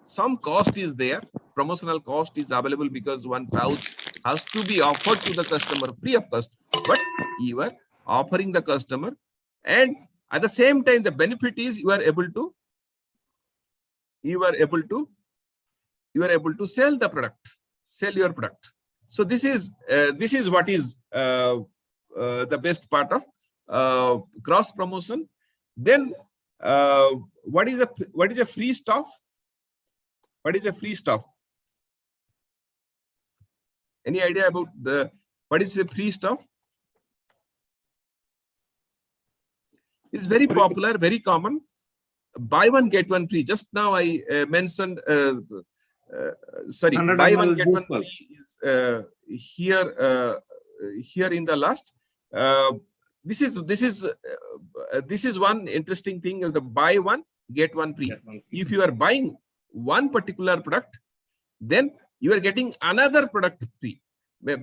some cost is there, promotional cost is available because one pouch has to be offered to the customer free of cost, but you are offering the customer, and at the same time the benefit is you are able to sell the product, sell your product. So this is what is the best part of cross promotion. Then what is a free stuff? What is a free stuff? Any idea about what is a free stuff? It's very popular, very common. Buy one get one free. Just now I mentioned. Sorry, buy one get one free is here in the last. This is one interesting thing. The buy one get one free. If you are buying one particular product, then you are getting another product free.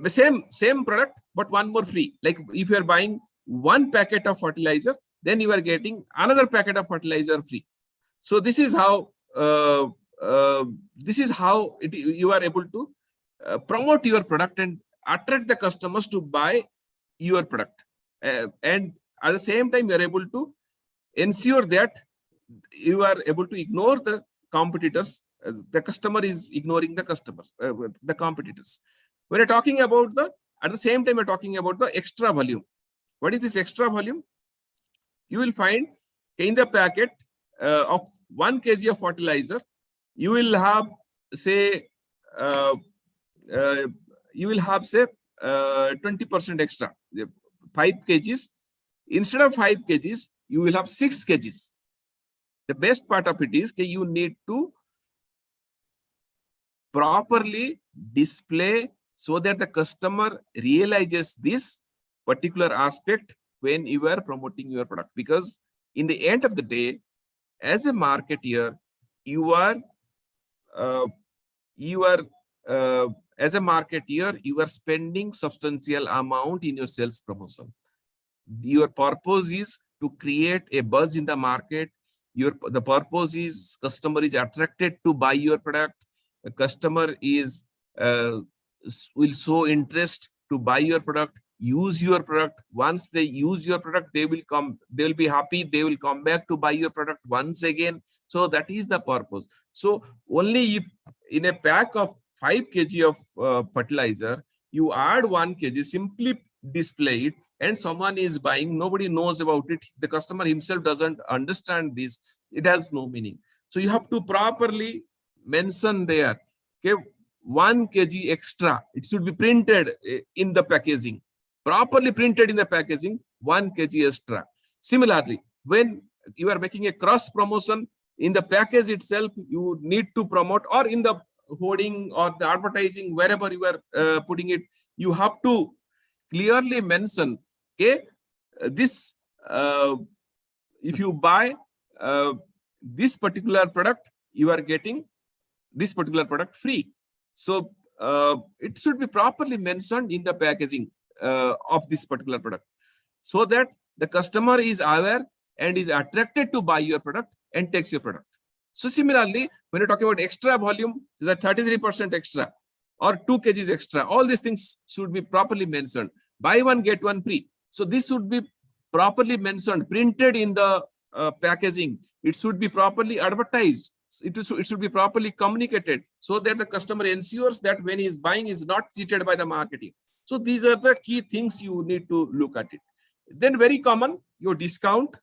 Same product, but one more free. Like if you are buying one packet of fertilizer, then you are getting another packet of fertilizer free. So this is how you are able to promote your product and attract the customers to buy your product. And at the same time, you are able to ensure that you are able to ignore the competitors. The customer is ignoring the customers, the competitors. When you're talking about at the same time, we're talking about the extra volume. What is this extra volume? You will find in the packet of 1 kg of fertilizer, you will have say 20% extra, 5 kgs. Instead of 5 kgs, you will have 6 kgs. The best part of it is that you need to properly display so that the customer realizes this particular aspect when you are promoting your product. Because in the end of the day, as a marketeer, as a marketeer, you are spending substantial amount in your sales promotion. Your purpose is to create a buzz in the market. The purpose is customer is attracted to buy your product. The customer is will show interest to buy your product, use your product. Once they use your product, they will be happy. They will come back to buy your product once again. So that is the purpose. So only if in a pack of 5 kg of fertilizer, you add 1 kg, simply display it, and someone is buying, nobody knows about it, the customer himself doesn't understand this, it has no meaning. So you have to properly mention there, okay, 1 kg extra, it should be printed in the packaging, properly printed in the packaging, 1 kg extra. Similarly, when you are making a cross promotion, in the package itself, you need to promote, or in the hoarding or the advertising, wherever you are putting it, you have to clearly mention, okay, this if you buy this particular product, you are getting this particular product free. So it should be properly mentioned in the packaging of this particular product, so that the customer is aware and is attracted to buy your product and takes your product. So similarly, when you're talking about extra volume, the 33% extra or 2 kgs extra, all these things should be properly mentioned. Buy one, get one free. So this should be properly mentioned, printed in the packaging. It should be properly advertised. It should be properly communicated, so that the customer ensures that when he is buying, he is not cheated by the marketing. So these are the key things you need to look at it. Then very common, your discount,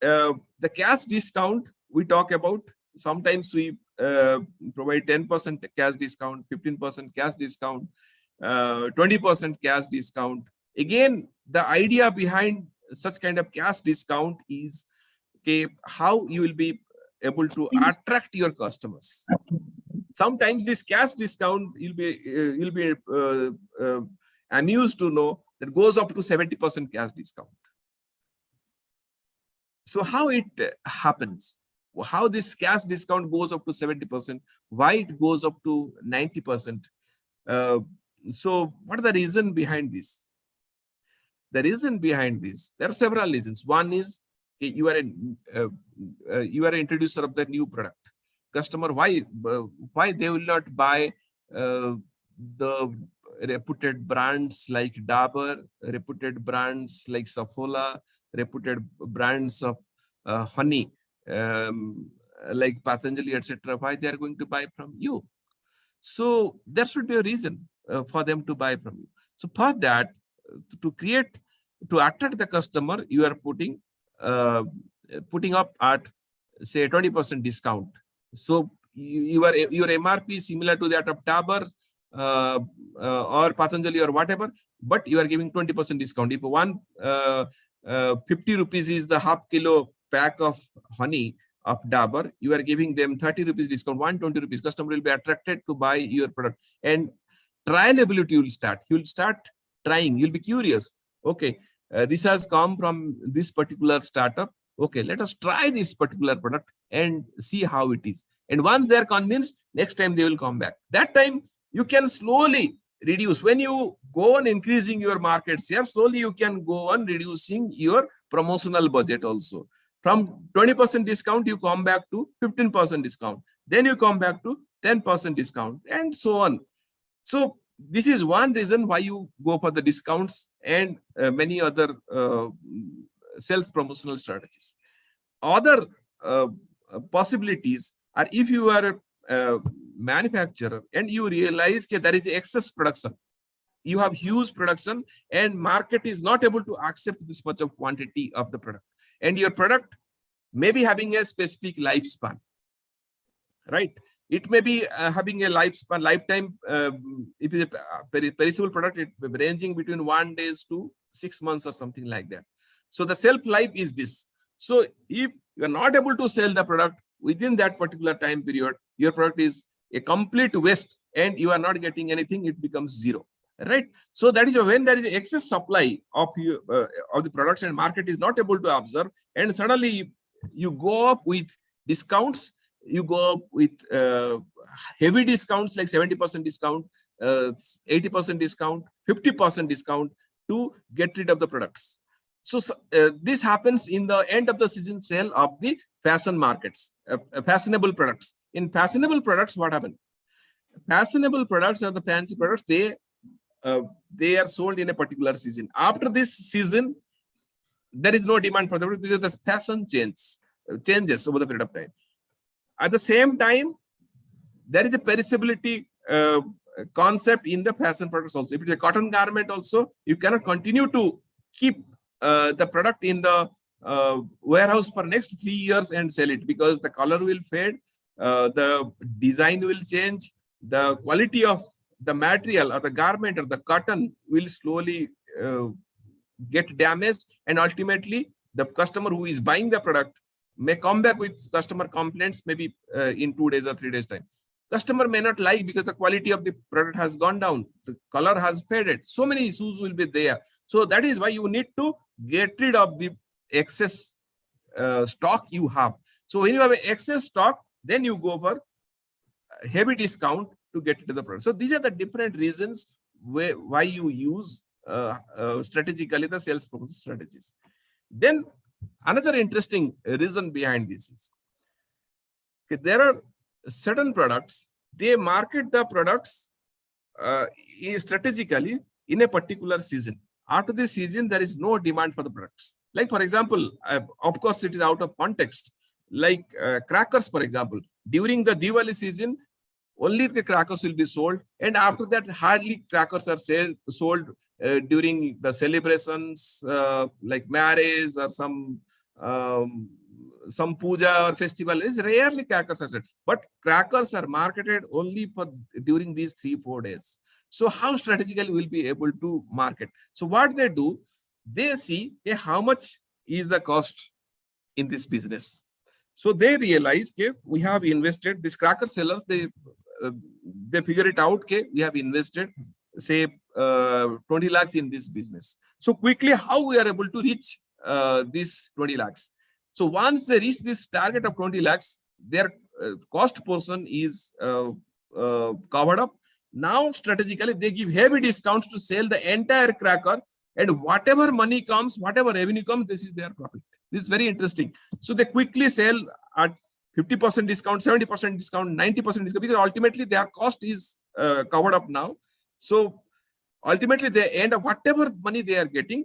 the cash discount we talk about. Sometimes we provide 10% cash discount, 15% cash discount, 20% cash discount. Again, the idea behind such kind of cash discount is, okay, how you will be able to attract your customers. Sometimes this cash discount, you'll be amused to know that goes up to 70% cash discount. So how it happens? How this cash discount goes up to 70%? Why it goes up to 90%? So what are the reason behind this? The reason behind this, there are several reasons. One is, okay, you are an introducer of the new product. Customer, why they will not buy the reputed brands like Dabur, reputed brands like Saffola, reputed brands of honey like Patanjali, etc. Why they are going to buy from you? So there should be a reason for them to buy from you. So for that, to attract the customer, you are putting up at, say, 20% discount. So your MRP is similar to that of Dabur or Patanjali or whatever, but you are giving 20% discount. If 50 rupees is the half kilo pack of honey of Dabur, you are giving them 30 rupees discount, 120 rupees. Customer will be attracted to buy your product, and trialability will start. You will start trying. You'll be curious. Okay, this has come from this particular startup. Okay, let us try this particular product and see how it is. And once they are convinced, next time they will come back. That time you can slowly reduce. When you go on increasing your market share, slowly you can go on reducing your promotional budget also. From 20% discount, you come back to 15% discount. Then you come back to 10% discount, and so on. So this is one reason why you go for the discounts and many other sales promotional strategies. Other possibilities are, if you are a manufacturer and you realize that there is excess production, you have huge production and market is not able to accept this much of quantity of the product, and your product may be having a specific lifespan, right? It may be having a lifetime. If it's a perishable product, it may be ranging between 1 day to 6 months or something like that. So the shelf life is this. So if you are not able to sell the product within that particular time period, your product is a complete waste and you are not getting anything, it becomes zero. Right? So that is when there is excess supply of the products and market is not able to absorb, and suddenly you go up with discounts, you go up with heavy discounts like 70% discount, 80% discount, 50% discount to get rid of the products. So this happens in the end of the season sale of the fashion markets, fashionable products. In fashionable products, what happened? Fashionable products are the fancy products. They are sold in a particular season. After this season, there is no demand for the product because the fashion changes over the period of time. At the same time, there is a perishability concept in the fashion products also. If it is a cotton garment also, you cannot continue to keep the product in the warehouse for next 3 years and sell it, because the color will fade, the design will change, the quality of the material or the garment or the cotton will slowly get damaged, and ultimately the customer who is buying the product may come back with customer complaints maybe in 2 days or 3 days time. Customer may not like because the quality of the product has gone down, the color has faded, so many issues will be there. So that is why you need to get rid of the excess stock you have. So when you have excess stock, then you go for heavy discount to get into the product. So these are the different reasons why you use strategically the sales promotion strategies. Then another interesting reason behind this is, okay, there are certain products, they market the products strategically in a particular season. After this season, there is no demand for the products. Like, for example, of course, it is out of context. Like crackers, for example, during the Diwali season, only the crackers will be sold, and after that, hardly crackers are sold during the celebrations like marriage or some puja or festival. Is rarely crackers are sold, but crackers are marketed only for during these 3-4 days. So how strategically will be able to market? So what they do, they see, hey, how much is the cost in this business. So they realize, okay, we have invested, these cracker sellers, they figure it out, okay, we have invested, say, 20 lakhs in this business. So quickly, how we are able to reach this 20 lakhs? So once they reach this target of 20 lakhs, their cost portion is covered up. Now, strategically, they give heavy discounts to sell the entire cracker, and whatever money comes, whatever revenue comes, this is their profit. This is very interesting. So they quickly sell at 50% discount, 70% discount, 90% discount, because ultimately their cost is covered up now. So ultimately, they end up whatever money they are getting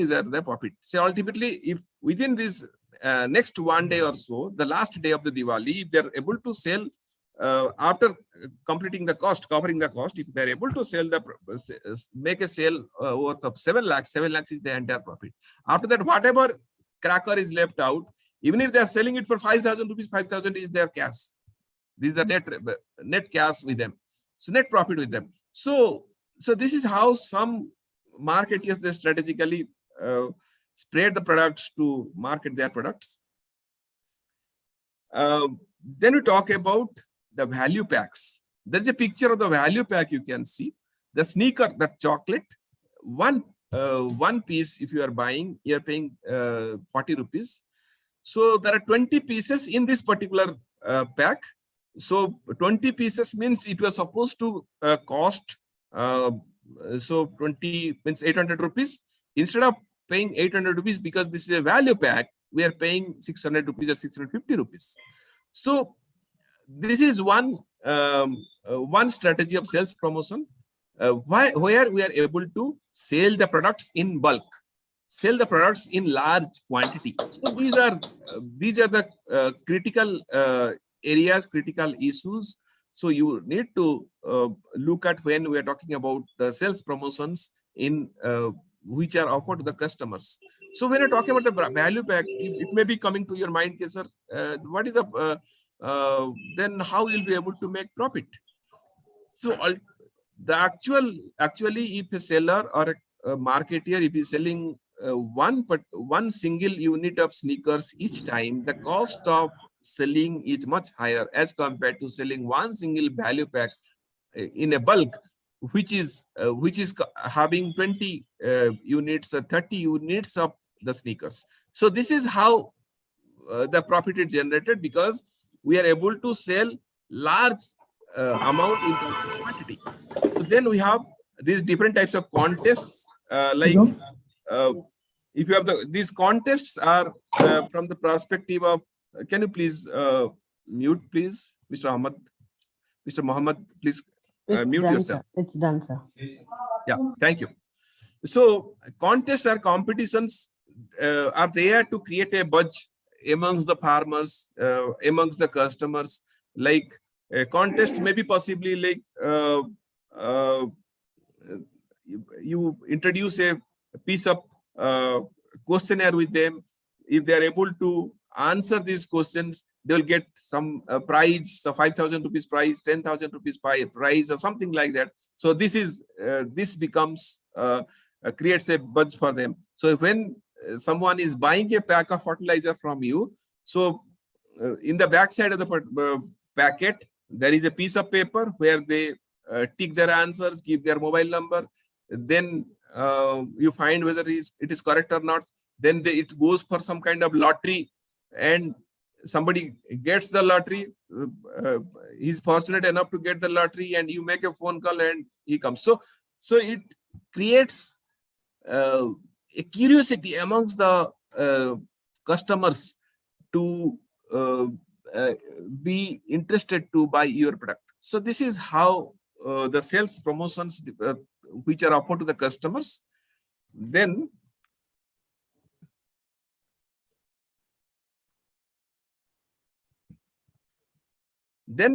is their profit. So ultimately, if within this next 1 day or so, the last day of the Diwali, if they're able to sell after completing the cost, covering the cost, if they're able to sell make a sale worth of 7 lakhs is the entire profit. After that, whatever cracker is left out, even if they're selling it for 5,000 rupees, 5,000 is their cash. This is the net cash with them. So net profit with them. So this is how some marketers, they strategically spread the products to market their products. Then we talk about the value packs. There's a picture of the value pack you can see. The sneaker, that chocolate, one piece, if you are buying, you're paying 40 rupees. So there are 20 pieces in this particular pack. So 20 pieces means it was supposed to cost, so 20 means 800 rupees. Instead of paying 800 rupees, because this is a value pack, we are paying 600 rupees or 650 rupees. So this is one strategy of sales promotion, where we are able to sell the products in bulk, sell the products in large quantity. So these are the critical areas, critical issues. So you need to look at when we are talking about the sales promotions in which are offered to the customers. So when you're talking about the value pack, it may be coming to your mind, okay, sir, what is the then how you'll be able to make profit? So the actually, if a seller or a marketer, if he's selling one single unit of sneakers each time, the cost of selling is much higher as compared to selling one single value pack in a bulk, which is having 20 units or 30 units of the sneakers. So this is how the profit is generated, because we are able to sell large amount in terms of quantity. So then we have these different types of contests, like if you have these contests are from the perspective of, can you please mute, please, Mr. Ahmad, Mr. Mohammed, please mute yourself. Sir. It's done, sir. Yeah, thank you. So contests or competitions are there to create a buzz amongst the farmers, amongst the customers. Like a contest maybe possibly like you introduce a piece of questionnaire with them. If they are able to answer these questions, they will get some prize, so 5,000 rupees prize, 10,000 rupees prize, or something like that. So this becomes creates a buzz for them. So when someone is buying a pack of fertilizer from you, so in the back side of the packet, there is a piece of paper where they tick their answers, give their mobile number. Then you find whether it is correct or not. Then it goes for some kind of lottery, and somebody gets the lottery. He's fortunate enough to get the lottery, and you make a phone call and he comes. So it creates a curiosity amongst the customers to be interested to buy your product. So this is how the sales promotions which are offered to the customers. Then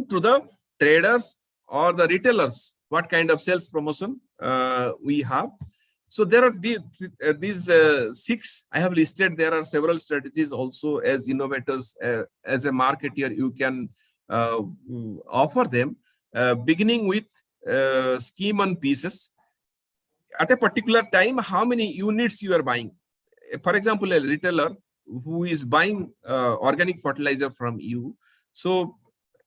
to the traders or the retailers, what kind of sales promotion we have. So there are these 6 I have listed. There are several strategies also as innovators, as a marketer, you can offer them, beginning with scheme on pieces. At a particular time, how many units you are buying. For example, a retailer who is buying organic fertilizer from you, so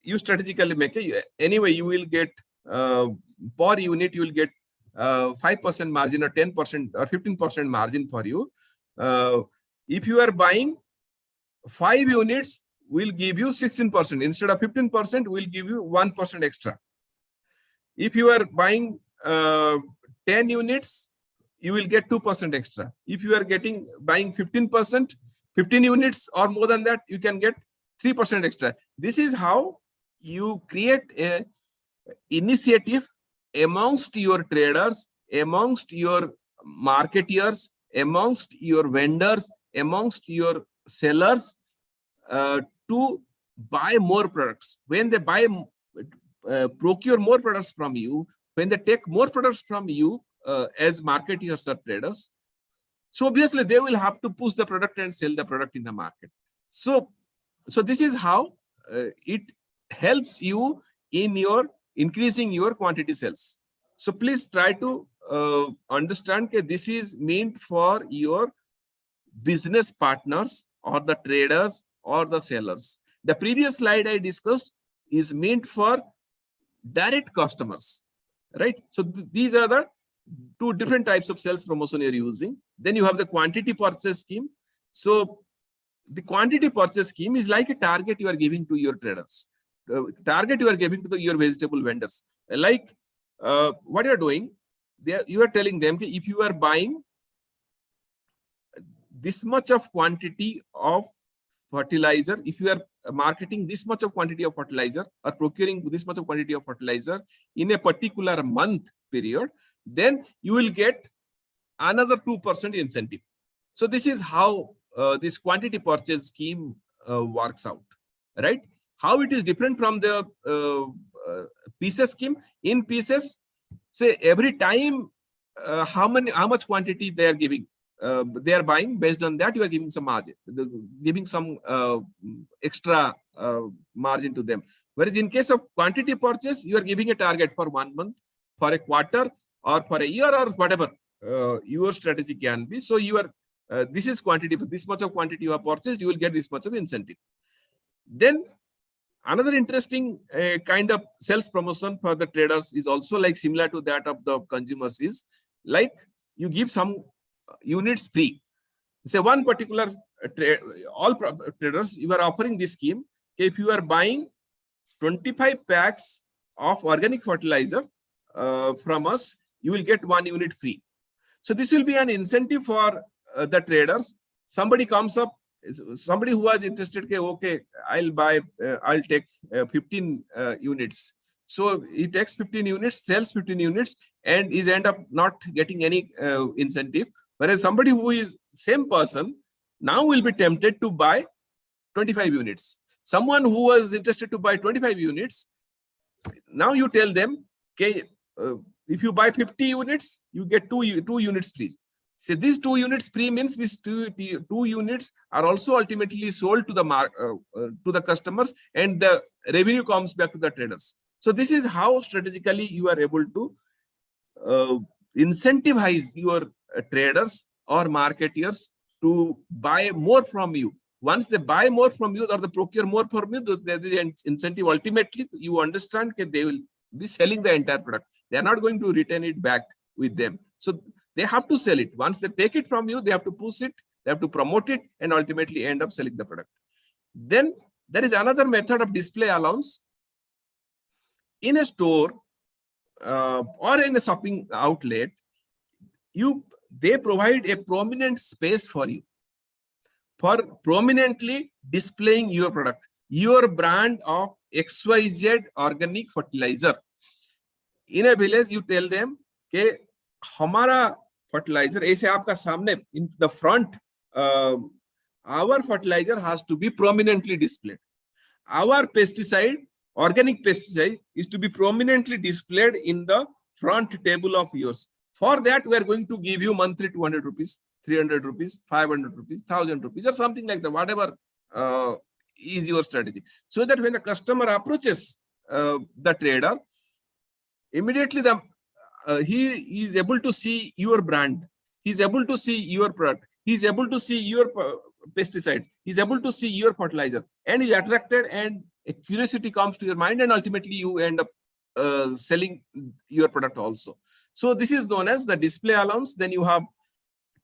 you strategically make anyway you will get per unit, you will get 5% margin or 10% or 15% margin for you. If you are buying 5 units, we'll give you 16%. Instead of 15%, we'll give you 1% extra. If you are buying 10 units, you will get 2% extra. If you are buying 15 units or more than that, you can get 3% extra. This is how you create a initiative amongst your traders, amongst your marketeers, amongst your vendors, amongst your sellers to buy more products. When they procure more products from you, when they take more products from you as marketeers or traders, so obviously they will have to push the product and sell the product in the market. So this is how it helps you in your increasing your quantity sales. So please try to understand that this is meant for your business partners or the traders or the sellers. The previous slide I discussed is meant for direct customers, right? So these are the 2 different types of sales promotion you're using. Then you have the quantity purchase scheme. So the quantity purchase scheme is like a target you are giving to your traders. Target you are giving to your vegetable vendors. Like what you're doing, you are telling them if you are buying this much of quantity of fertilizer, if you are marketing this much of quantity of fertilizer or procuring this much of quantity of fertilizer in a particular month period, then you will get another 2% incentive. So this is how this quantity purchase scheme works out, right? How it is different from the pieces scheme. In pieces, say every time how much quantity they are giving, they are buying, based on that you are giving some margin, giving some extra margin to them. Whereas in case of quantity purchase, you are giving a target for 1 month, for a quarter, or for a year, or whatever your strategy can be. So you are this is quantity, this much of quantity you have purchased, you will get this much of incentive. Then another interesting kind of sales promotion for the traders is also like similar to that of the consumers, is like you give some units free. Say one particular traders, you are offering this scheme. If you are buying 25 packs of organic fertilizer from us, you will get 1 unit free. So this will be an incentive for the traders. Somebody comes up, somebody who was interested, okay, I'll take 15 units. So he takes 15 units, sells 15 units, and is end up not getting any incentive. Whereas somebody who is same person now will be tempted to buy 25 units. Someone who was interested to buy 25 units, now you tell them, okay, if you buy 50 units, you get 2 units free. So these 2 units free means these two units are also ultimately sold to the customers, and the revenue comes back to the traders. So this is how strategically you are able to incentivize your traders or marketeers to buy more from you. Once they buy more from you or they procure more from you, there is an incentive. Ultimately, you understand that they will be selling the entire product. They are not going to return it back with them. So they have to sell it. Once they take it from you, they have to push it, they have to promote it, and ultimately end up selling the product. Then there is another method of display allowance. In a store or in a shopping outlet, they provide a prominent space for you for prominently displaying your product, your brand of XYZ organic fertilizer. In a village, you tell them, okay, hamara fertilizer, aise aapka samne in the front, our fertilizer has to be prominently displayed. Our pesticide, organic pesticide, is to be prominently displayed in the front table of yours. For that, we are going to give you monthly 200 rupees, 300 rupees, 500 rupees, 1000 rupees, or something like that, whatever is your strategy. So that when the customer approaches the trader, immediately he is able to see your brand, he is able to see your product, he is able to see your pesticides, he is able to see your fertilizer, and is attracted, and a curiosity comes to your mind, and ultimately you end up selling your product also. So this is known as the display allowance. Then you have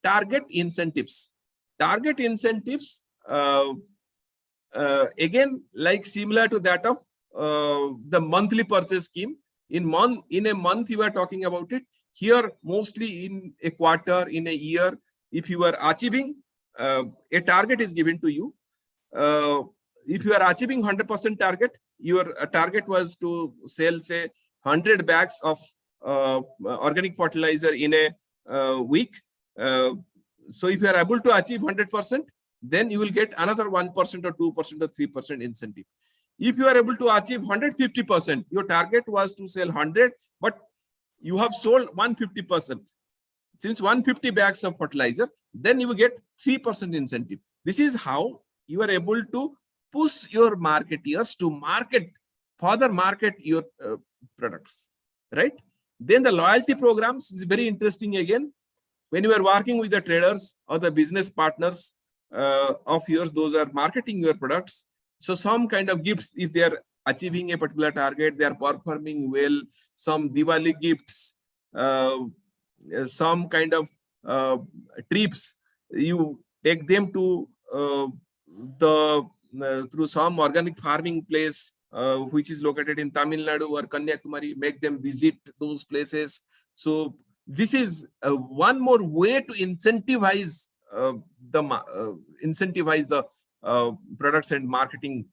target incentives. Target incentives, again, like similar to that of the monthly purchase scheme. In a month you are talking about it. Here, mostly in a quarter, in a year, if you are achieving, a target is given to you. If you are achieving 100% target, your target was to sell, say, 100 bags of organic fertilizer in a week. So if you are able to achieve 100%, then you will get another 1% or 2% or 3% incentive. If you are able to achieve 150%, your target was to sell 100, but you have sold 150%. Since 150 bags of fertilizer, then you will get 3% incentive. This is how you are able to push your marketeers to further market your products, right? Then the loyalty programs is very interesting again. When you are working with the traders or the business partners of yours, those are marketing your products. So some kind of gifts, if they are achieving a particular target, they are performing well, some Diwali gifts, some kind of trips, you take them to through some organic farming place which is located in Tamil Nadu or Kanyakumari, make them visit those places. So this is one more way to incentivize the products and marketing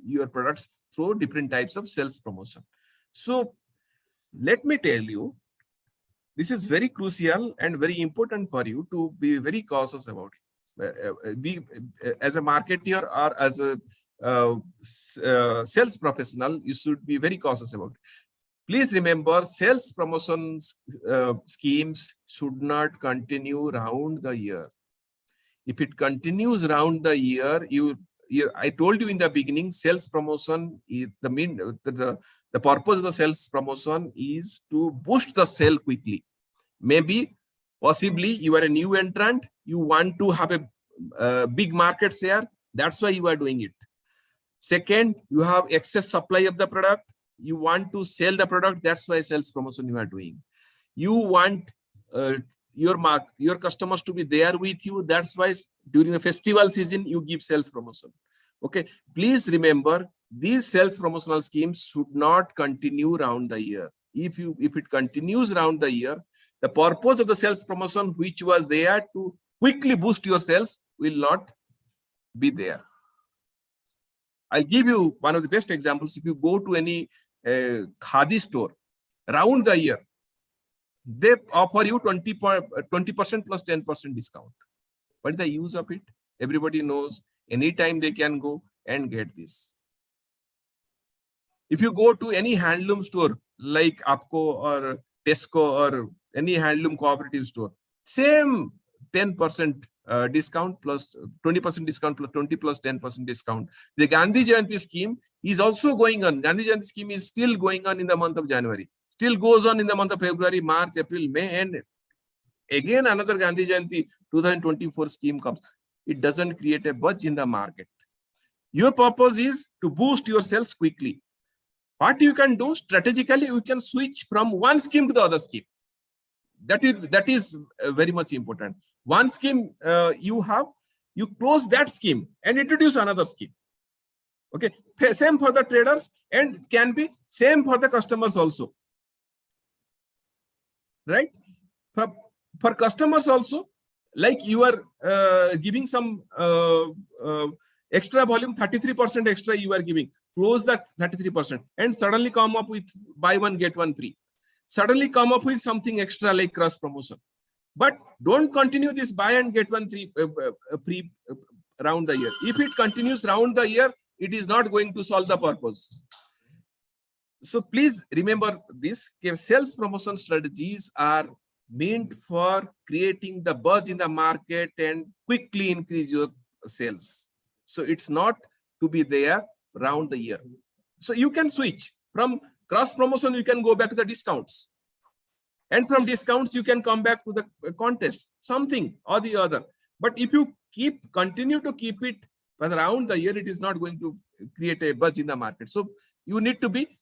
your products through different types of sales promotion. So let me tell you, this is very crucial and very important for you to be very cautious about it. As a marketer or as a sales professional, you should be very cautious about it. Please remember, sales promotion schemes should not continue round the year. If it continues round the year, I told you in the beginning, sales promotion is the purpose of the sales promotion is to boost the sale quickly. Maybe Possibly you are a new entrant. You want to have a big market share. That's why you are doing it. Second, you have excess supply of the product. You want to sell the product. That's why sales promotion you are doing. You want your customers to be there with you. That's why during the festival season, you give sales promotion. Okay. Please remember, these sales promotional schemes should not continue around the year. If it continues around the year, the purpose of the sales promotion, which was there to quickly boost your sales, will not be there. I'll give you one of the best examples. If you go to any khadi store around the year, they offer you 20% plus 10% discount. What is the use of it? Everybody knows anytime they can go and get this. If you go to any handloom store like APCO or Tesco or any handloom cooperative store, same 10% discount plus 20% discount plus 20 plus 10% discount. The Gandhi Jayanti scheme is also going on. Gandhi Jayanti scheme is still going on in the month of January. Still goes on in the month of February, March, April, May, and again another Gandhi Jayanti 2024 scheme comes. It doesn't create a buzz in the market. Your purpose is to boost your sales quickly. What you can do strategically, you can switch from one scheme to the other scheme. That is very much important. One scheme you close that scheme and introduce another scheme. Okay, same for the traders and can be same for the customers also. Right? For customers also, like you are giving some extra volume, 33% extra you are giving, close that 33% and suddenly come up with buy one, get one free. Suddenly come up with something extra like cross promotion. But don't continue this buy and get one free around the year. If it continues around the year, it is not going to solve the purpose. So please remember this, sales promotion strategies are meant for creating the buzz in the market and quickly increase your sales. So it's not to be there around the year. So you can switch from cross promotion, you can go back to the discounts. And from discounts, you can come back to the contest, something or the other. But if you continue to keep it around the year, it is not going to create a buzz in the market. So you need to be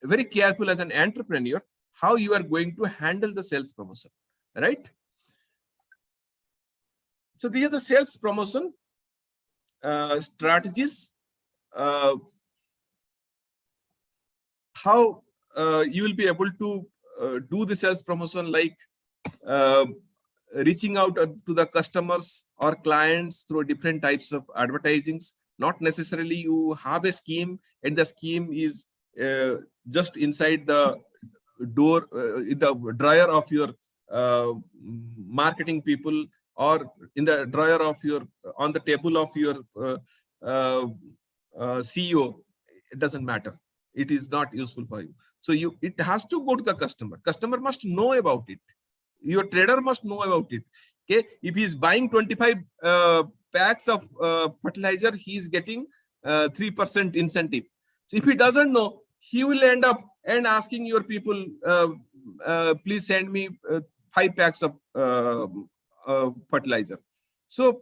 very careful as an entrepreneur how you are going to handle the sales promotion, right? So these are the sales promotion strategies. How you will be able to do the sales promotion, like reaching out to the customers or clients through different types of advertisings. Not necessarily you have a scheme and the scheme is just inside the door, in the drawer of your marketing people, or in the drawer of your, on the table of your CEO. It doesn't matter. It is not useful for you. So it has to go to the customer. Customer must know about it. Your trader must know about it. Okay, if he is buying 25 packs of fertilizer, he is getting 3% incentive. So if he doesn't know, he will end up and asking your people, please send me 5 packs of fertilizer. So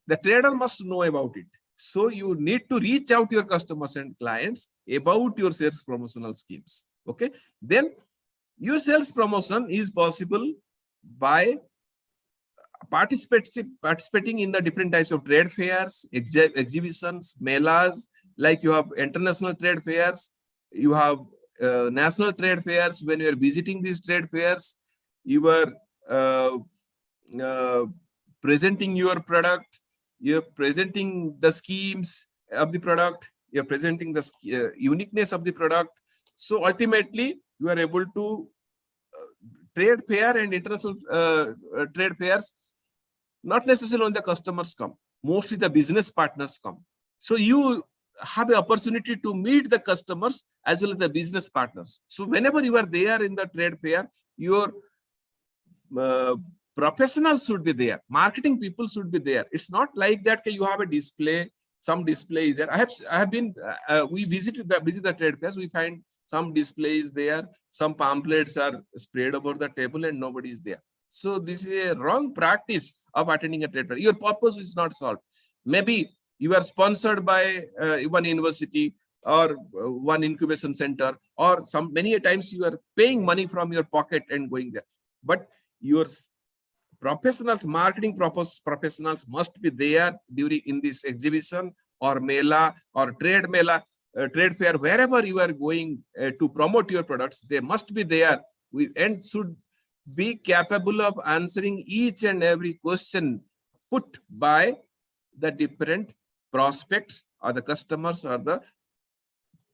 the trader must know about it. So you need to reach out to your customers and clients about your sales promotional schemes. Okay, then your sales promotion is possible by participating in the different types of trade fairs, exhibitions, melas. Like you have international trade fairs, you have national trade fairs. When you are visiting these trade fairs, you are presenting your product, you're presenting the schemes of the product, you're presenting the uniqueness of the product. So ultimately, you are able to trade fair and international trade fairs. Not necessarily when the customers come, mostly the business partners come. So you have an opportunity to meet the customers as well as the business partners. So whenever you are there in the trade fair, your professionals should be there. Marketing people should be there. It's not like that you have a display, some display is there. I have been, we visit the trade fairs. We find some display is there, some pamphlets are spread over the table and nobody is there. So this is a wrong practice of attending a trade fair. Your purpose is not solved. Maybe you are sponsored by one university or one incubation center, or many times you are paying money from your pocket and going there. But your professionals, marketing professionals must be there in this exhibition or mela or trade fair, wherever you are going to promote your products. They must be there and should be capable of answering each and every question put by the different prospects or the customers or the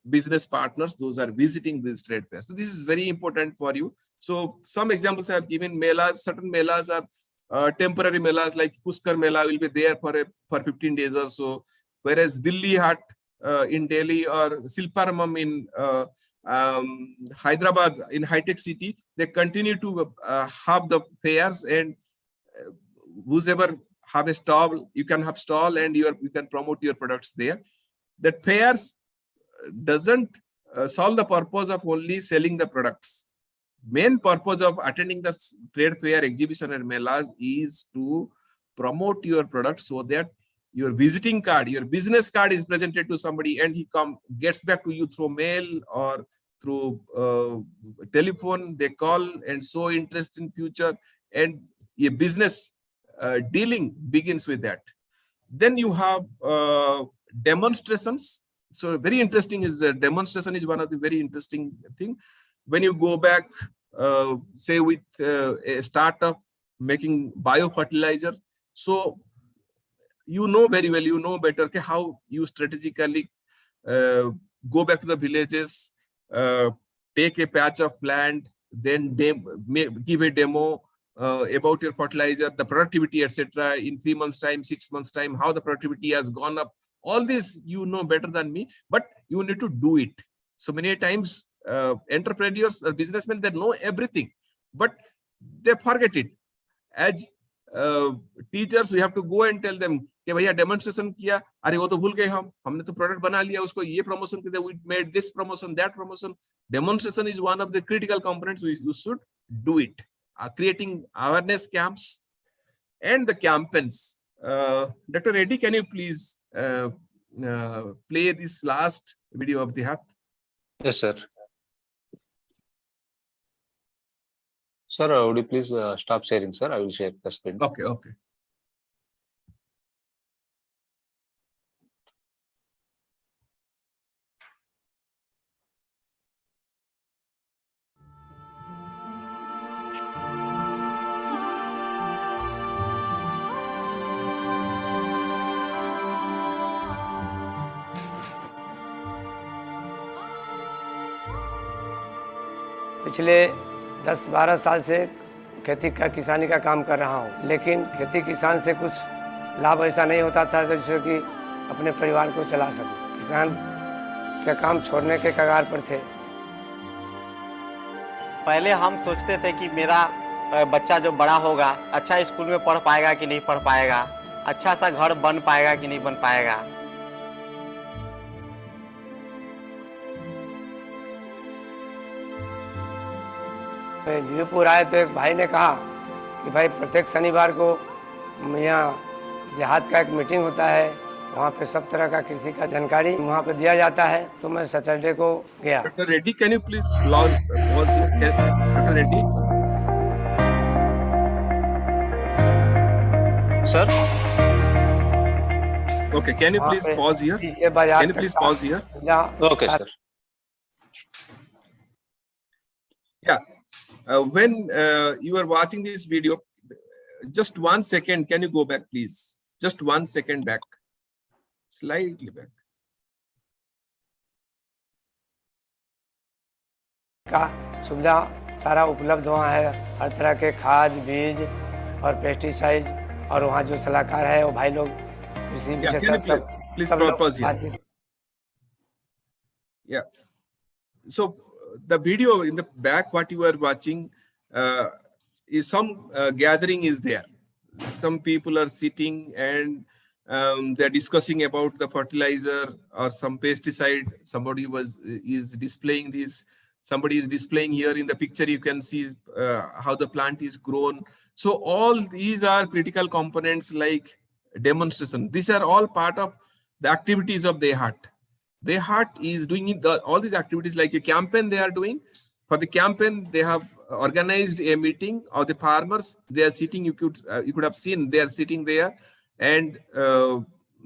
business partners, those are visiting these trade fairs. So this is very important for you. So some examples I have given. Melas, certain melas are temporary melas, like Pushkar Mela will be there for 15 days or so, whereas Delhi Hat in Delhi or Silparamam in Hyderabad in high-tech city, they continue to have the fairs, and whoever have a stall, you can have stall and you can promote your products there. That fairs doesn't solve the purpose of only selling the products. Main purpose of attending the trade fair, exhibition and melas is to promote your products, so that your visiting card, your business card is presented to somebody and he gets back to you through mail or through telephone. They call and show interest in future, and a business dealing begins with that. Then you have demonstrations. So very interesting is the demonstration is one of the very interesting thing. When you go back, say with a startup making biofertilizer, so you know very well, you know better how you strategically go back to the villages, take a patch of land, then give a demo about your fertilizer, the productivity, etc. in 3 months time, 6 months time, how the productivity has gone up. All this you know better than me, but you need to do it. So many times entrepreneurs or businessmen, they know everything, but they forget it. As teachers, we have to go and tell them कि भैया demonstration किया, अरे वो तो भूल गए हमने तो product बना लिया, उसको ये promotion किया, we made this promotion, that promotion. Demonstration is one of the critical components. You should do it. Creating awareness camps and the campaigns. Dr. Reddy, can you please play this last video of the hub? Yes, sir. Sir, would you please stop sharing, sir? I will share the screen. Okay, okay. पिछले 10-12 साल से खेती का किसानी का काम कर रहा हूँ, लेकिन खेती किसान से कुछ लाभ ऐसा नहीं होता था जिससे कि अपने परिवार को चला सकूं। किसान का काम छोड़ने के कगार पर थे। पहले हम सोचते थे कि मेरा बच्चा जो बड़ा होगा अच्छा स्कूल में पढ़ पाएगा कि नहीं पढ़ पाएगा, अच्छा सा घर बन पाएगा कि नहीं बन पाएगा। न्यूपुर आए तो एक भाई ने कहा कि भाई प्रत्येक शनिवार को यहाँ देहात का एक मीटिंग होता है, वहाँ पे सब तरह का कृषि का जानकारी वहाँ पे दिया जाता है, तो मैं सैटरडे को गया। Dr. Reddy, can you please pause here? Dr. Reddy? Sir? Okay, can you please pause here? Can you please pause here? Okay, sir. Yeah. When you are watching this video, just 1 second, can you go back, please? Just 1 second back, slightly back. का सुविधा सारा उपलब्ध वहाँ है, हर तरह के खाद, बीज और पेस्टिसाइड, और वहाँ जो सलाहकार है वो भाई लोग कृषि विशेषज्ञ सब। Yeah. So the video in the back, what you are watching, is some gathering is there. Some people are sitting and they're discussing about the fertilizer or some pesticide. Somebody is displaying this. Somebody is displaying here in the picture. You can see how the plant is grown. So all these are critical components like demonstration. These are all part of the activities of DEHAT. DEHAT is doing all these activities like a campaign they are doing. For the campaign, they have organized a meeting of the farmers. They are sitting, you could have seen, they are sitting there, and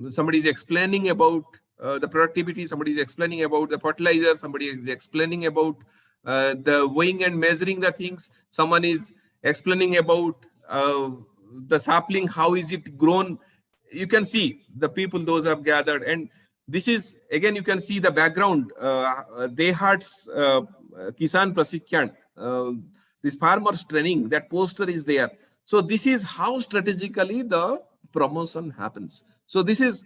somebody is explaining about the productivity, somebody is explaining about the fertilizer, somebody is explaining about the weighing and measuring the things, someone is explaining about the sapling, how is it grown. You can see the people, those have gathered, and this is, again, you can see the background, DEHAT's Kisan Prasikyan, this farmers training, that poster is there. So this is how strategically the promotion happens. So this is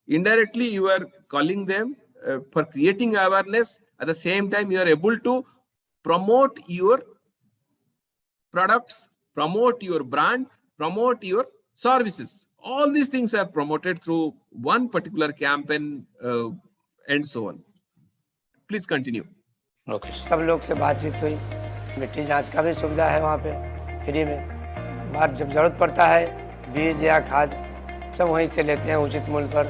indirectly you are calling them for creating awareness. At the same time, you are able to promote your products, promote your brand, promote your services. All these things are promoted through one particular campaign and so on. Please continue. Okay. सब लोग से बातचीत हुई, मिट्टी जांच का भी सुविधा है वहाँ पे फ्री में। बाहर जब जरूरत पड़ता है बीज या खाद सब वहीं से लेते हैं उचित मूल्य पर।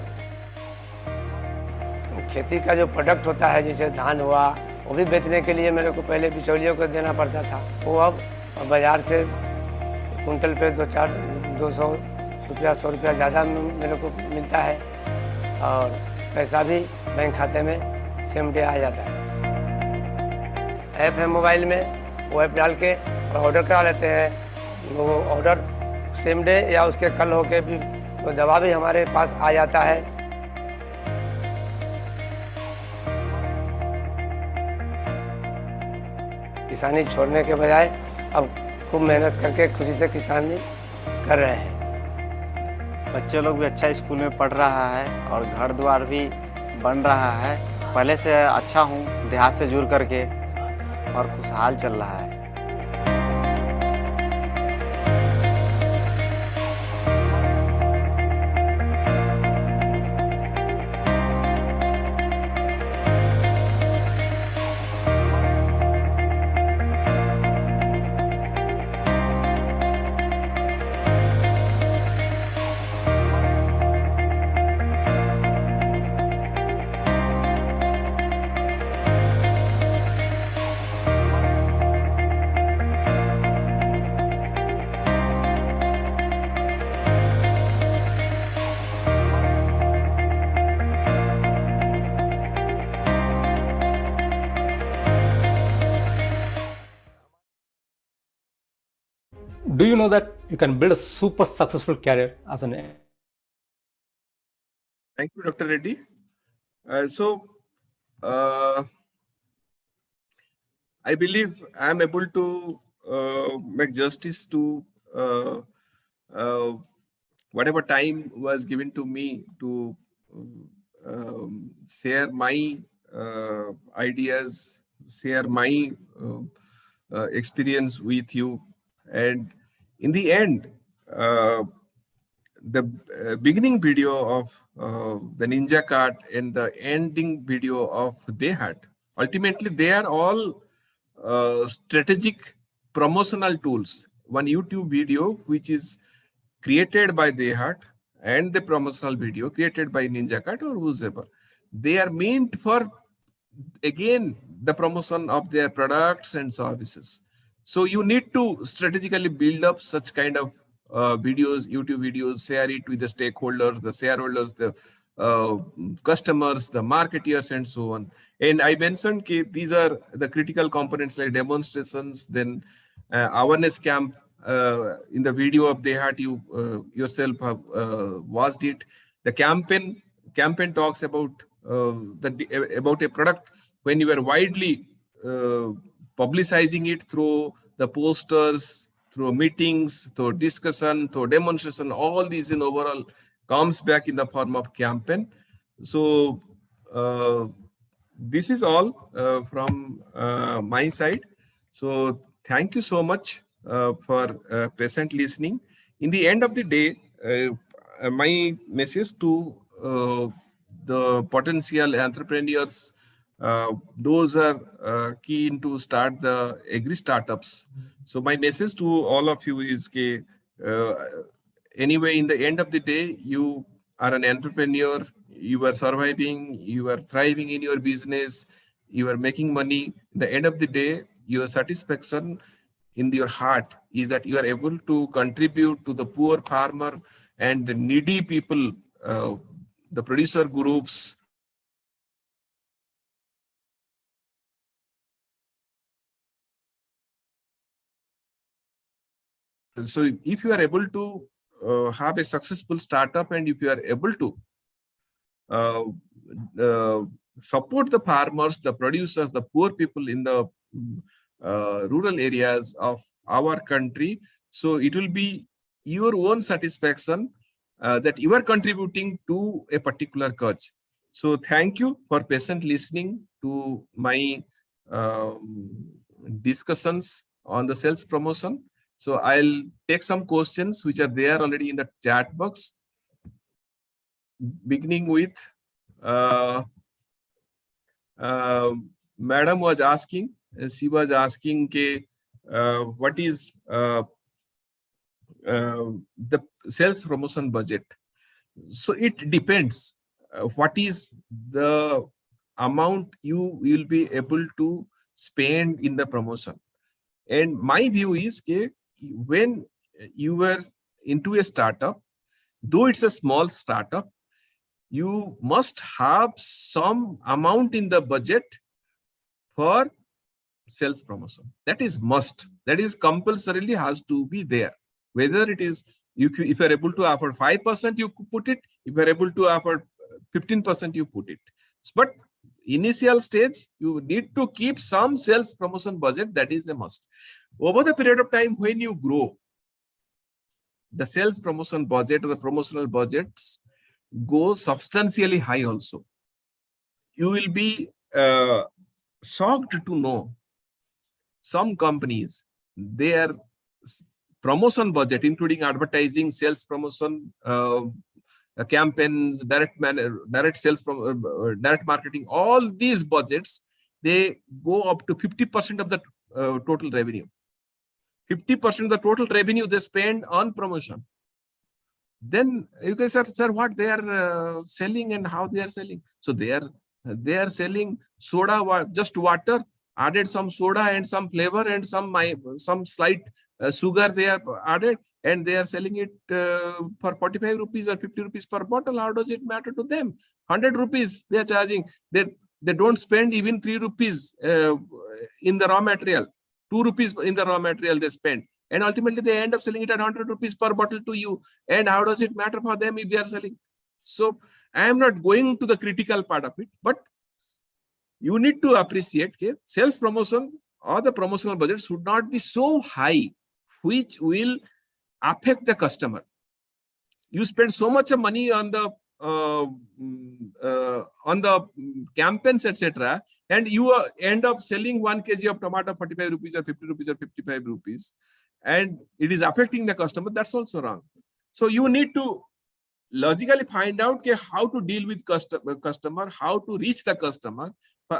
खेती का जो प्रोडक्ट होता है जैसे धान हुआ, वो भी बेचने के लिए मेरे को पहले बिचौलियों को देना पड़ता था। वो अब बाजार से कुंटल पे 200 रुपया 100 रुपया ज़्यादा मेरे को मिलता है और पैसा भी बैंक खाते में सेम डे आ जाता है। ऐप है मोबाइल में, वो ऐप डाल के और ऑर्डर करा लेते हैं। वो ऑर्डर सेम डे या उसके कल होके भी वो दवा भी हमारे पास आ जाता है। किसानी छोड़ने के बजाय अब खूब मेहनत करके खुशी से किसानी कर रहे हैं। बच्चे लोग भी अच्छा स्कूल में पढ़ रहा है और घर द्वार भी बन रहा है। पहले से अच्छा हूँ देहात से जुड़ करके और खुशहाल चल रहा है। Do you know that you can build a super successful career as an... Thank you, Dr. Reddy. I believe I am able to make justice to whatever time was given to me to share my ideas, share my experience with you. And in the end, the beginning video of the Ninja Cart and the ending video of DEHAT, ultimately they are all strategic promotional tools. One YouTube video which is created by DEHAT and the promotional video created by Ninja Cart or whoever, they are meant for, again, the promotion of their products and services. So you need to strategically build up such kind of videos, YouTube videos, share it with the stakeholders, the shareholders, the customers, the marketeers, and so on. And I mentioned these are the critical components like demonstrations, then awareness camp. In the video of DEHAT, you yourself have watched it. The campaign talks about about a product when you are widely publicizing it through the posters, through meetings, through discussion, through demonstration. All these in overall comes back in the form of campaign. So this is all from my side. So thank you so much for patient listening. In the end of the day, my message to the potential entrepreneurs, those are keen to start the agri startups. So my message to all of you is, anyway, in the end of the day, you are an entrepreneur, you are surviving, you are thriving in your business, you are making money. In the end of the day, your satisfaction in your heart is that you are able to contribute to the poor farmer and the needy people, the producer groups. So if you are able to have a successful startup, and if you are able to support the farmers, the producers, the poor people in the rural areas of our country, so it will be your own satisfaction that you are contributing to a particular cause. So thank you for patient listening to my discussions on the sales promotion. So I'll take some questions which are there already in the chat box, beginning with Madam was asking, she was asking what is the sales promotion budget. So it depends what is the amount you will be able to spend in the promotion. And my view is when you were into a startup, though it's a small startup, you must have some amount in the budget for sales promotion. That is must. That is compulsorily has to be there. Whether it is, if you are able to afford 5%, you put it. If you are able to afford 15%, you put it. But initial stage, you need to keep some sales promotion budget. That is a must. Over the period of time, when you grow, the sales promotion budget or the promotional budgets go substantially high also. You will be shocked to know some companies, their promotion budget, including advertising, sales promotion, campaigns, direct sales, direct marketing, all these budgets, they go up to 50% of the total revenue. 50% of the total revenue they spend on promotion. Then you can say, sir, what they are selling and how they are selling. So they are selling soda, just water, added some soda and some flavor and some slight sugar they have added, and they are selling it for 45 rupees or 50 rupees per bottle. How does it matter to them? 100 rupees they are charging. They don't spend even 3 rupees in the raw material. 2 rupees in the raw material they spend. And ultimately, they end up selling it at 100 rupees per bottle to you. And how does it matter for them if they are selling? So I am not going to the critical part of it, but you need to appreciate sales promotion or the promotional budget should not be so high, which will affect the customer. You spend so much of money on the campaigns, etc., and you end up selling 1 kg of tomato 45 rupees or 50 rupees or 55 rupees, and it is affecting the customer. That's also wrong. So you need to logically find out how to deal with customer, how to reach the customer,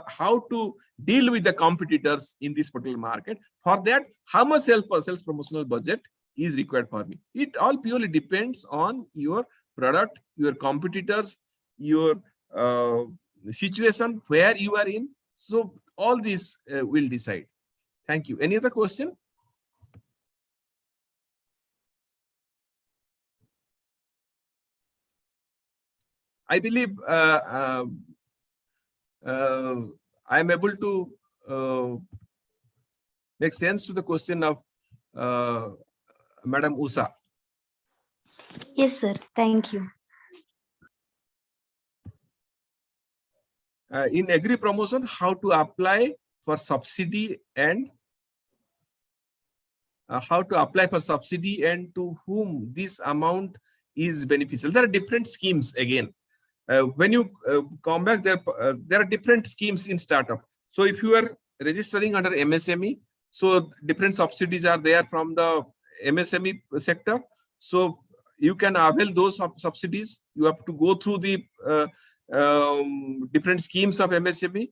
how to deal with the competitors in this particular market. For that, how much sales promotional budget is required for me? It all purely depends on your product, your competitors, your situation, where you are in. So all this will decide. Thank you. Any other question? I believe I am able to make sense to the question of Madam Usha. Yes, sir. Thank you. In agri promotion, how to apply for subsidy and to whom this amount is beneficial. There are different schemes again. When you come back, there are different schemes in startup. So if you are registering under MSME, so different subsidies are there from the MSME sector. So you can avail those subsidies. You have to go through the different schemes of MSME.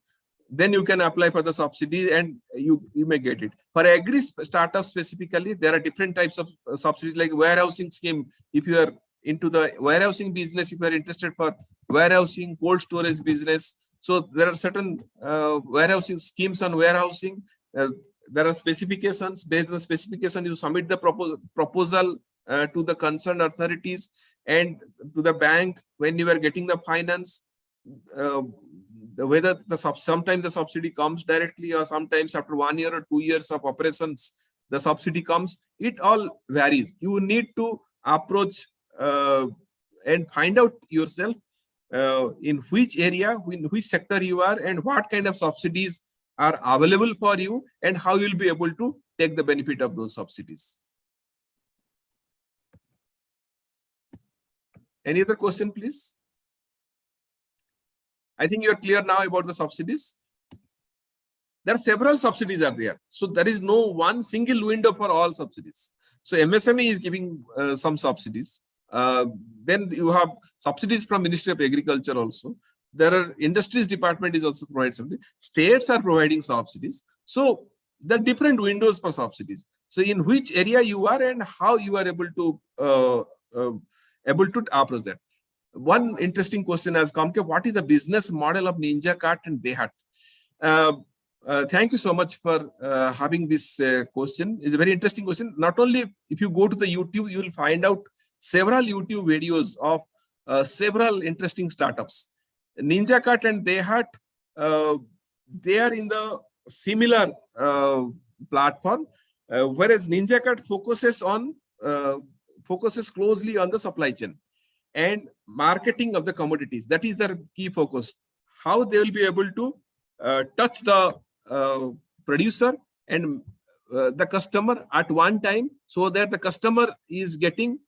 Then you can apply for the subsidy and you may get it. For agri startups specifically, there are different types of subsidies like warehousing scheme. If you are into the warehousing business, if you are interested for warehousing, cold storage business, so there are certain warehousing schemes on warehousing. There are specifications. Based on the specification, you submit the proposal to the concerned authorities and to the bank when you are getting the finance. Whether sometimes the subsidy comes directly or sometimes after 1 year or 2 years of operations, the subsidy comes. It all varies. You need to approach and find out yourself in which area, in which sector you are, and what kind of subsidies are available for you, and how you'll be able to take the benefit of those subsidies. Any other question, please? I think you're clear now about the subsidies. There are several subsidies are there. So there is no one single window for all subsidies. So MSME is giving some subsidies. Then you have subsidies from Ministry of Agriculture also. There are industries department is also providing subsidies. States are providing subsidies. So there are different windows for subsidies. So in which area you are and how you are able to approach that. One interesting question has come. What is the business model of Ninja Kart and Dehat? Thank you so much for having this question. It's a very interesting question. Not only if you go to the YouTube, you will find out several YouTube videos of several interesting startups. Ninja Kart and Dehat, they are in the similar platform, whereas Ninja Kart focuses closely on the supply chain and marketing of the commodities. That is their key focus. How they will be able to touch the producer and the customer at one time, so that the customer is getting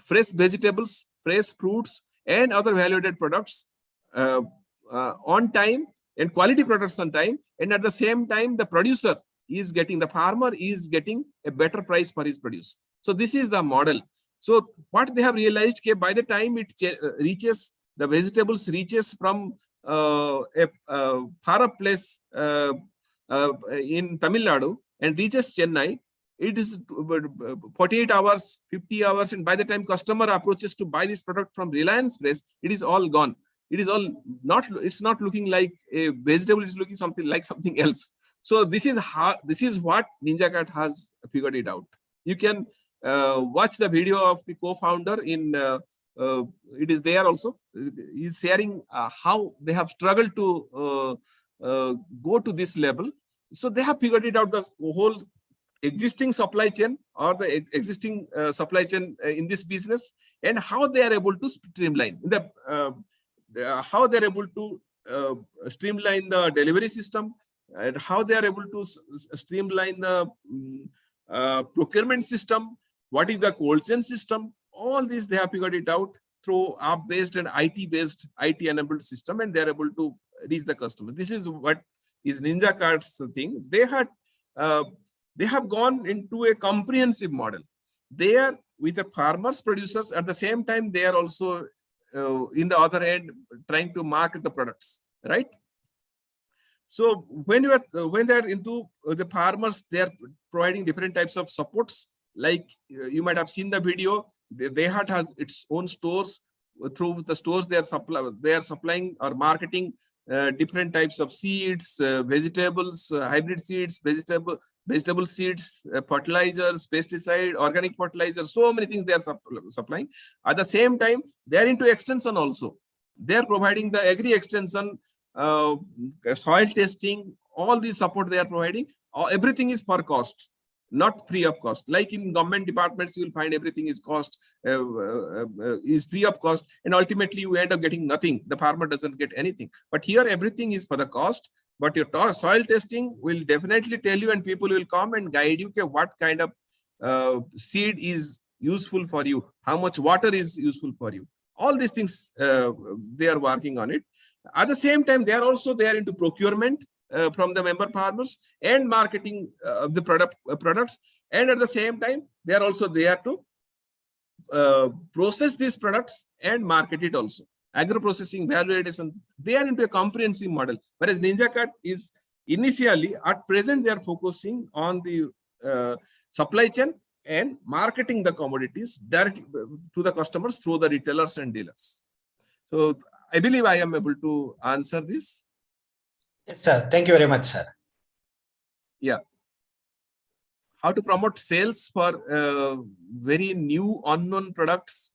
fresh vegetables, fresh fruits, and other value-added products on time, and quality products on time. And at the same time, the producer is getting, the farmer is getting a better price for his produce. So this is the model. So what they have realized, by the time it reaches, the vegetables reaches from a far up place in Tamil Nadu and reaches Chennai, it is 48 hours, 50 hours, and by the time customer approaches to buy this product from Reliance Fresh, it is all gone. It is all not. It's not looking like a vegetable. It's looking something like something else. So this is how. This is what Ninja Kart has figured it out. You can watch the video of the co-founder in. It is there also. He's sharing how they have struggled to go to this level. So they have figured it out, the whole existing supply chain or the existing supply chain in this business, and how they are able to streamline how they are able to streamline the delivery system, and how they are able to streamline the procurement system. What is the cold chain system? All these they have figured it out through app-based and IT-based, IT-enabled system, and they are able to reach the customer. This is what is Ninja Kart's thing. They have gone into a comprehensive model. They are with the farmers, producers. At the same time, they are also in the other end trying to market the products, right? So when they are into the farmers, they are providing different types of supports. Like you might have seen the video. Dehat has its own stores. Through the stores, they are supplying or marketing different types of seeds, vegetables, hybrid seeds, vegetable seeds, fertilizers, pesticide, organic fertilizers, so many things they are supplying. At the same time, they are into extension also. They are providing the agri extension, soil testing, all these support they are providing. Everything is per cost, not free of cost. Like in government departments, you will find everything is is free of cost, and ultimately you end up getting nothing. The farmer doesn't get anything. But here everything is for the cost. But your soil testing will definitely tell you, and people will come and guide you what kind of seed is useful for you, how much water is useful for you. All these things they are working on it. At the same time, they are into procurement from the member farmers and marketing the products, and at the same time they are also there to process these products and market it also. Agro-processing, value addition, they are into a comprehensive model. Whereas NinjaCut is initially, at present, they are focusing on the supply chain and marketing the commodities directly to the customers through the retailers and dealers. So I believe I am able to answer this. Yes, sir. Thank you very much, sir. Yeah. How to promote sales for very new unknown products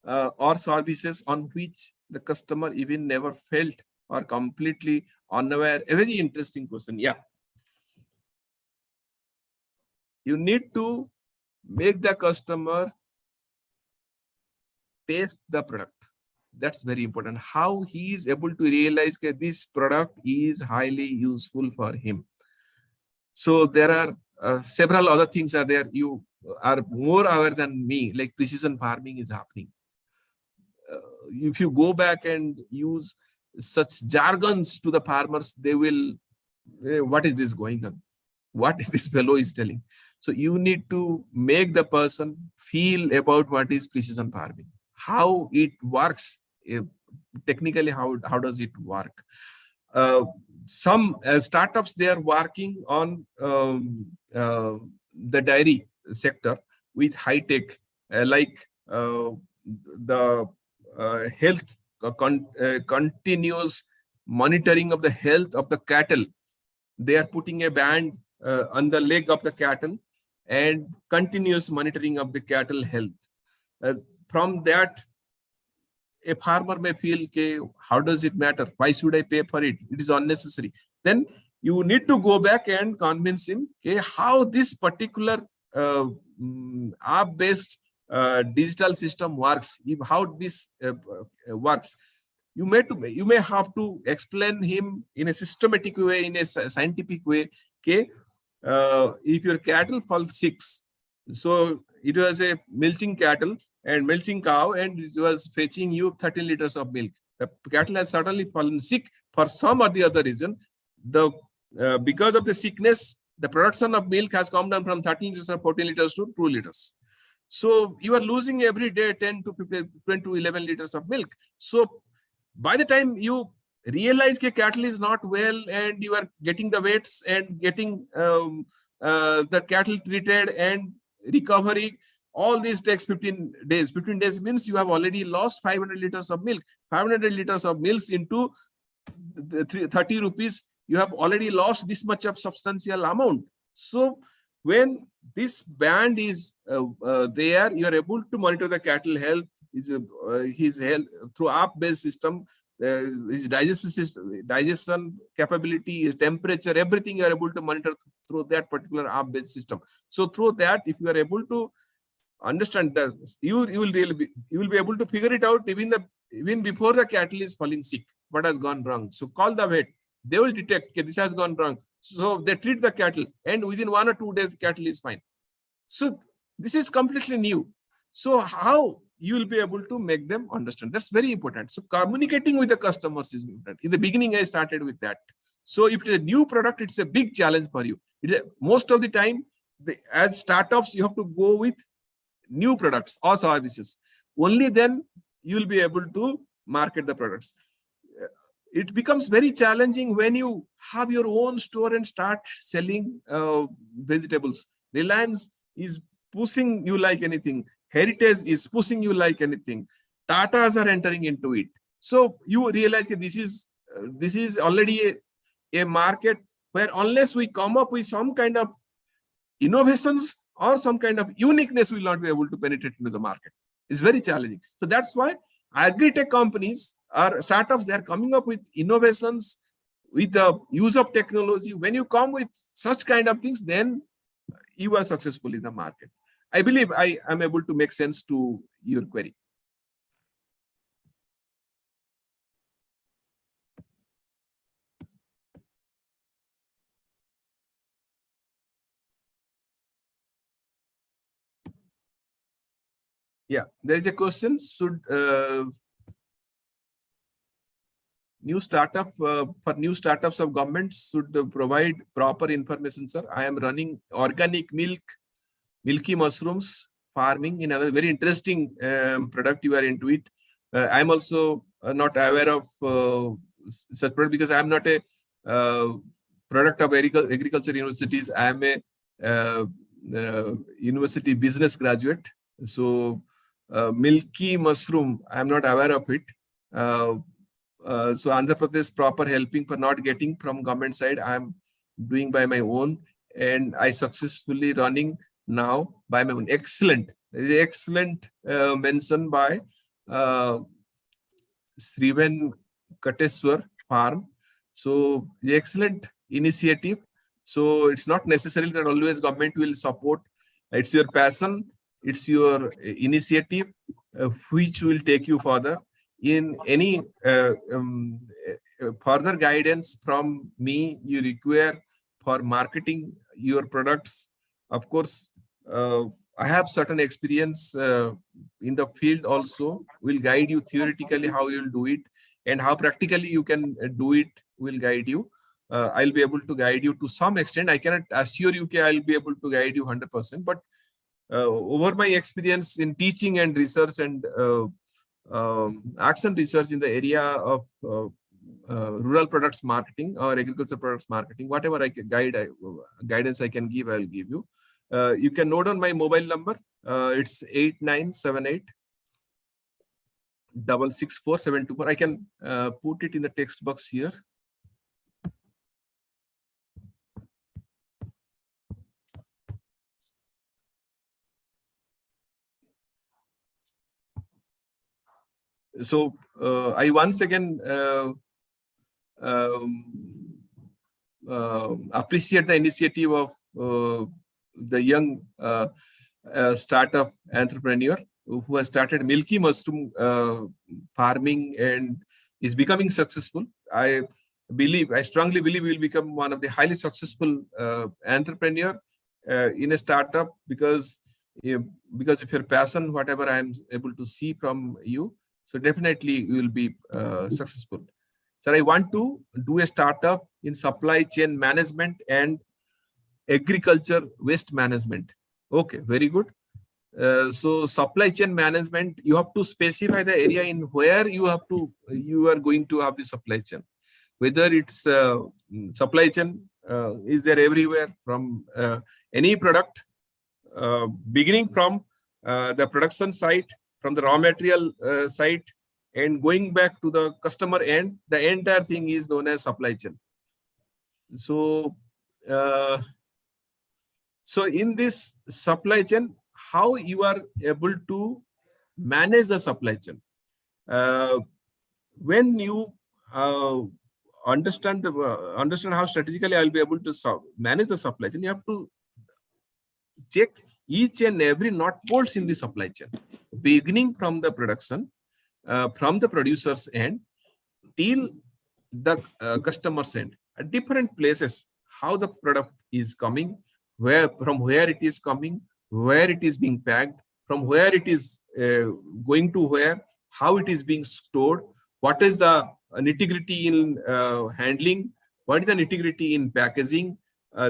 or services on which the customer even never felt or completely unaware. A very interesting question. Yeah. You need to make the customer taste the product. That's very important. How he is able to realize that this product is highly useful for him. So there are several other things are there. You are more aware than me, like precision farming is happening. If you go back and use such jargons to the farmers, they will, what is this going on? What this fellow is telling? So you need to make the person feel about what is precision farming, how it works, technically how does it work. Some startups, they are working on the dairy sector with high tech, like the health continuous monitoring of the health of the cattle. They are putting a band on the leg of the cattle and continuous monitoring of the cattle health. From that, a farmer may feel, okay, how does it matter? Why should I pay for it? It is unnecessary. Then you need to go back and convince him, okay, how this particular app-based digital system works, how this works. You may have to explain him in a systematic way, in a scientific way. Okay, if your cattle falls sick, so it was a milking cattle and milking cow, and it was fetching you 13 liters of milk. The cattle has certainly fallen sick for some or the other reason. Because of the sickness, the production of milk has come down from 13 liters or 14 liters to 2 liters. So you are losing every day 10 to 15, 20 to 11 liters of milk. So by the time you realize that cattle is not well and you are getting the weights and getting the cattle treated and recovery, all these takes 15 days. 15 days means you have already lost 500 liters of milk. 500 liters of milk into 30 rupees, you have already lost this much of substantial amount. So when this band is there, you are able to monitor the cattle health, his health through app-based system, his digestive system, digestion capability, his temperature, everything you are able to monitor through that particular app-based system. So through that, if you are able to understand that, you will be able to figure it out even before the cattle is falling sick, what has gone wrong. So call the vet. They will detect, okay, this has gone wrong. So they treat the cattle, and within 1 or 2 days, the cattle is fine. So this is completely new. So how you will be able to make them understand? That's very important. So communicating with the customers is important. In the beginning, I started with that. So if it's a new product, it's a big challenge for you. Most of the time, as startups, you have to go with new products or services. Only then you will be able to market the products. It becomes very challenging when you have your own store and start selling vegetables. Reliance is pushing you like anything. Heritage is pushing you like anything. Tatas are entering into it. So you realize that this is already a market where unless we come up with some kind of innovations or some kind of uniqueness, we will not be able to penetrate into the market. It's very challenging. So that's why agri-tech companies or startups, they are coming up with innovations with the use of technology. When you come with such kind of things, then you are successful in the market. I believe I am able to make sense to your query. Yeah, there is a question. Should new startups of governments should provide proper information, sir? I am running organic milk, milky mushrooms farming in a very interesting product. You are into it. I'm also not aware of such product because I'm not a product of agriculture universities. I'm a university business graduate. So milky mushroom, I'm not aware of it. So Andhra Pradesh proper helping for not getting from government side, I'm doing by my own, and I successfully running now by my own. Excellent mention by Sriven Kateswar Farm. So the excellent initiative. So it's not necessary that always government will support. It's your passion, it's your initiative which will take you further. In any further guidance from me you require for marketing your products, of course, I have certain experience in the field also, will guide you theoretically how you'll do it, and how practically you can do it will guide you. I'll be able to guide you to some extent. I cannot assure you that I'll be able to guide you 100%, but over my experience in teaching and research and action research in the area of rural products marketing or agriculture products marketing, whatever I can guidance I can give, I'll give you. You can note on my mobile number. It's 8978 664 724. I can put it in the text box here. So I once again appreciate the initiative of the young startup entrepreneur who has started milky mushroom farming and is becoming successful. I strongly believe he will become one of the highly successful entrepreneur in a startup because of your passion, whatever I am able to see from you. So definitely you will be successful. Sir, I want to do a startup in supply chain management and agriculture waste management. Okay, very good. So supply chain management, you have to specify the area in where you are going to have the supply chain. Whether it's supply chain is there everywhere from any product, beginning from the production site, from the raw material site, and going back to the customer end. The entire thing is known as supply chain. So so in this supply chain, how you are able to manage the supply chain? When you understand how strategically I'll be able to manage the supply chain, you have to check each and every knot bolts in the supply chain, beginning from the production, from the producer's end till the customer's end, at different places, how the product is coming, from where it is coming, where it is being packed, from where it is going to where, how it is being stored, what is the nitty-gritty in handling, what is the nitty-gritty in packaging,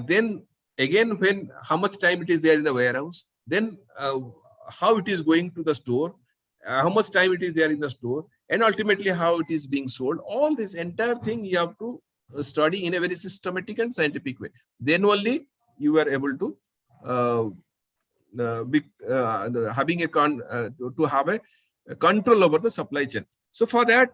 then again how much time it is there in the warehouse, then how it is going to the store, how much time it is there in the store, and ultimately how it is being sold. All this entire thing you have to study in a very systematic and scientific way. Then only you are able to have a control over the supply chain. So for that,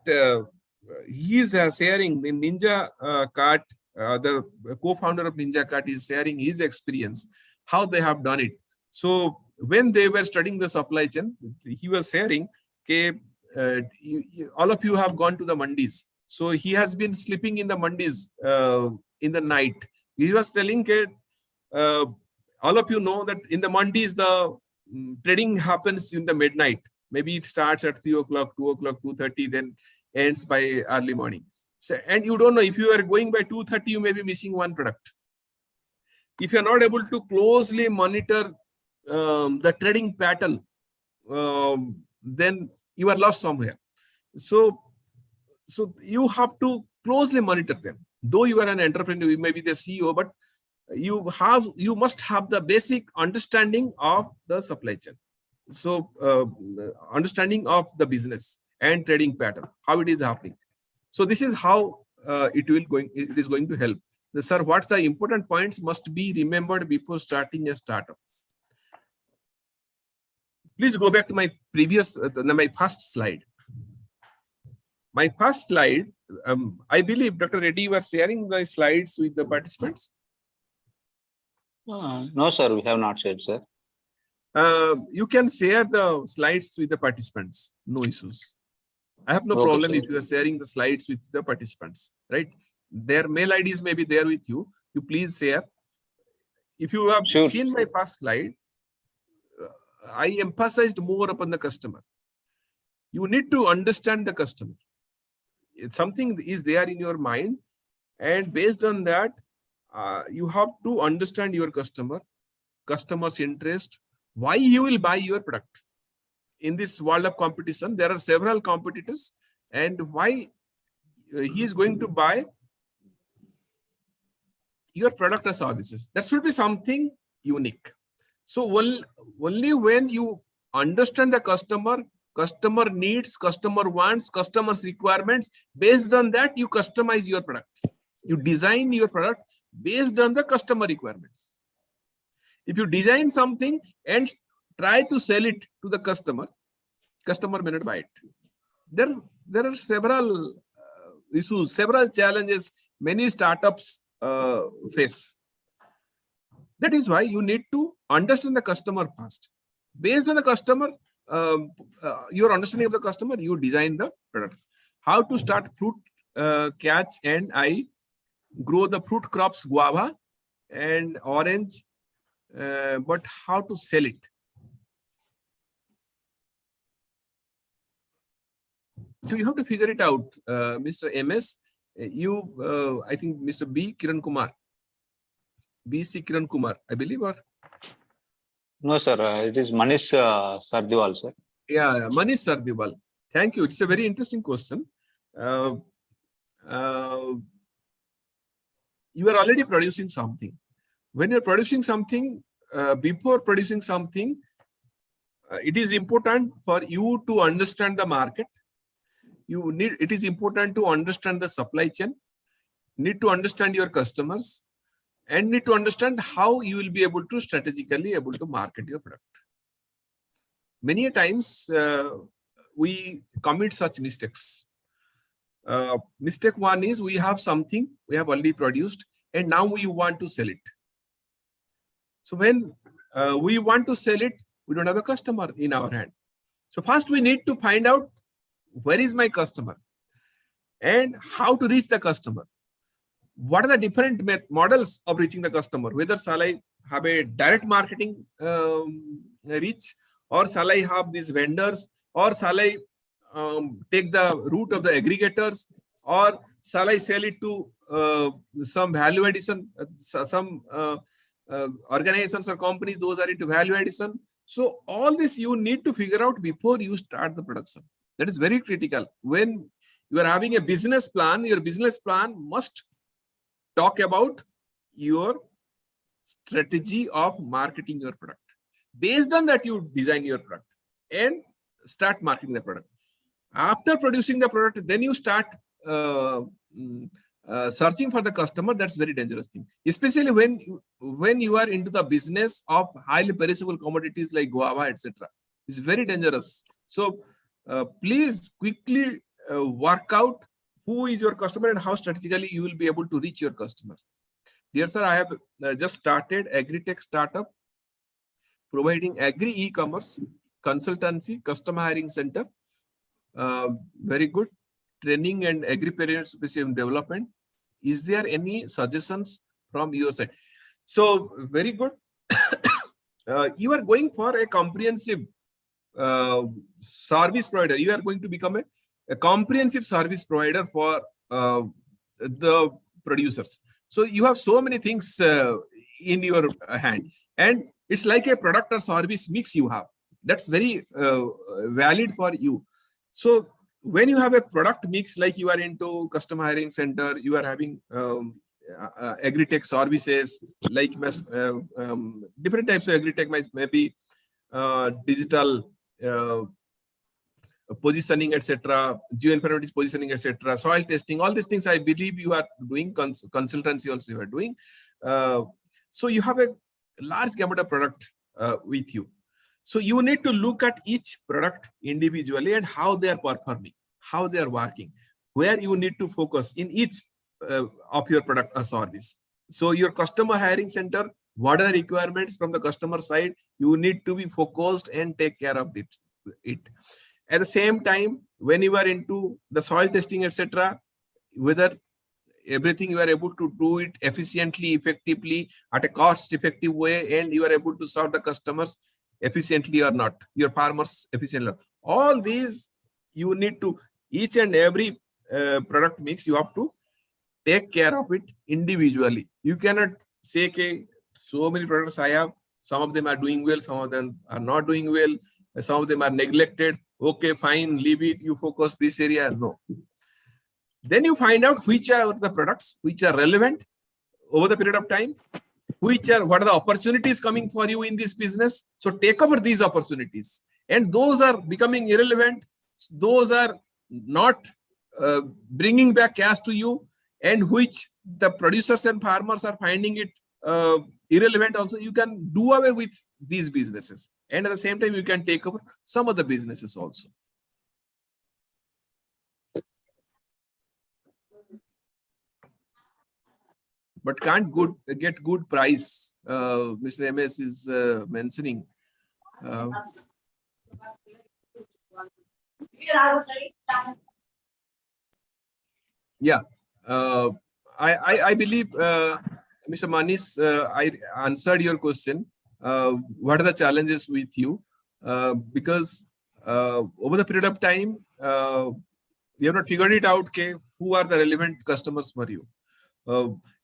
he is sharing in Ninja Cart. The co-founder of Ninja Cart is sharing his experience, how they have done it. So when they were studying the supply chain, he was sharing, okay, all of you have gone to the mandis. So he has been sleeping in the mandis in the night. He was telling, okay, all of you know that in the mandis, the trading happens in the midnight. Maybe it starts at 3 o'clock, 2 o'clock, 2:30, then ends by early morning. So, and you don't know, if you are going by 2:30, you may be missing one product. If you are not able to closely monitor the trading pattern, then you are lost somewhere. So you have to closely monitor them. Though you are an entrepreneur, you may be the CEO, but you must have the basic understanding of the supply chain. So understanding of the business and trading pattern, how it is happening. So this is how it is going to help. Sir, what's the important points must be remembered before starting a startup? Please go back to my previous, my first slide. My first slide, I believe Dr. Reddy, you were sharing the slides with the participants. No, sir, we have not shared, sir. You can share the slides with the participants, no issues. I have no problem sir. if you are sharing the slides with the participants, right? Their mail IDs may be there with you. You please share. If you have seen my first slide, I emphasized more upon the customer. You need to understand the customer. It's something is there in your mind, and based on that, you have to understand your customer's interest, why he will buy your product. In this world of competition, there are several competitors, and why he is going to buy your product or services. That should be something unique. So only when you understand the customer needs, customer wants, customer's requirements, based on that, you customize your product. You design your product based on the customer requirements. If you design something and try to sell it to the customer may not buy it. There are several issues, several challenges many startups face. That is why you need to understand the customer first. Based on the customer, your understanding of the customer, you design the products. How to start fruit catch, and I grow the fruit crops, guava and orange, but how to sell it? So you have to figure it out, Mr. MS. I think Mr. B. Kiran Kumar, B.C. Kiran Kumar, I believe, or? No, sir. It is Manish Sardiwal, sir. Yeah, Manish Sardiwal. Thank you. It's a very interesting question. You are already producing something. When you're producing something, before producing something, it is important for you to understand the market. It is important to understand the supply chain, need to understand your customers, and need to understand how you will be able to strategically able to market your product. Many times we commit such mistakes. Mistake one is we have something we have already produced and now we want to sell it. So when we want to sell it, we don't have a customer in our hand. So first we need to find out where is my customer and how to reach the customer. What are the different models of reaching the customer? Whether shall I have a direct marketing reach, or shall I have these vendors, or shall I take the route of the aggregators, or shall I sell it to some value addition, some organizations or companies, those are into value addition. So all this you need to figure out before you start the production. That is very critical. When you are having a business plan, your business plan must talk about your strategy of marketing your product. Based on that, you design your product and start marketing the product. After producing the product, then you start searching for the customer. That's very dangerous thing, especially when you are into the business of highly perishable commodities like guava, etc. It's very dangerous. So please quickly work out who is your customer and how strategically you will be able to reach your customer. Dear sir, I have just started Agri-Tech startup providing agri e-commerce, consultancy, customer hiring center. Very good training and agri-parents development. Is there any suggestions from your side? So very good. You are going for a comprehensive service provider. You are going to become a comprehensive service provider for the producers. So you have so many things in your hand, and it's like a product or service mix you have. That's very valid for you. So when you have a product mix, like you are into customer hiring center, you are having agri-tech services, like different types of agri-tech, maybe digital positioning, etc., geoinformatics positioning, etc., soil testing, all these things I believe you are doing, consultancy also you are doing. So you have a large gamut of product with you. So you need to look at each product individually and how they are performing, how they are working, where you need to focus in each of your product or service. So your customer hiring center, what are the requirements from the customer side, you need to be focused and take care of it. At the same time, when you are into the soil testing, etc., whether everything you are able to do it efficiently, effectively, at a cost-effective way, and you are able to serve the customers efficiently or not, your farmers efficiently. All these you need to, each and every product mix, you have to take care of it individually. You cannot say, okay, so many products I have, some of them are doing well, some of them are not doing well, some of them are neglected. Okay, fine, leave it, you focus this area. No. Then you find out which are the products which are relevant over the period of time, what are the opportunities coming for you in this business. So take over these opportunities, and those are becoming irrelevant. Those are not bringing back cash to you, and which the producers and farmers are finding it irrelevant also. You can do away with these businesses, and at the same time you can take over some of the businesses also. But can't get good price. Mr. MS is mentioning. Yeah, I believe, Mr. Manish, I answered your question. What are the challenges with you? Because over the period of time, you have not figured it out, okay, who are the relevant customers for you?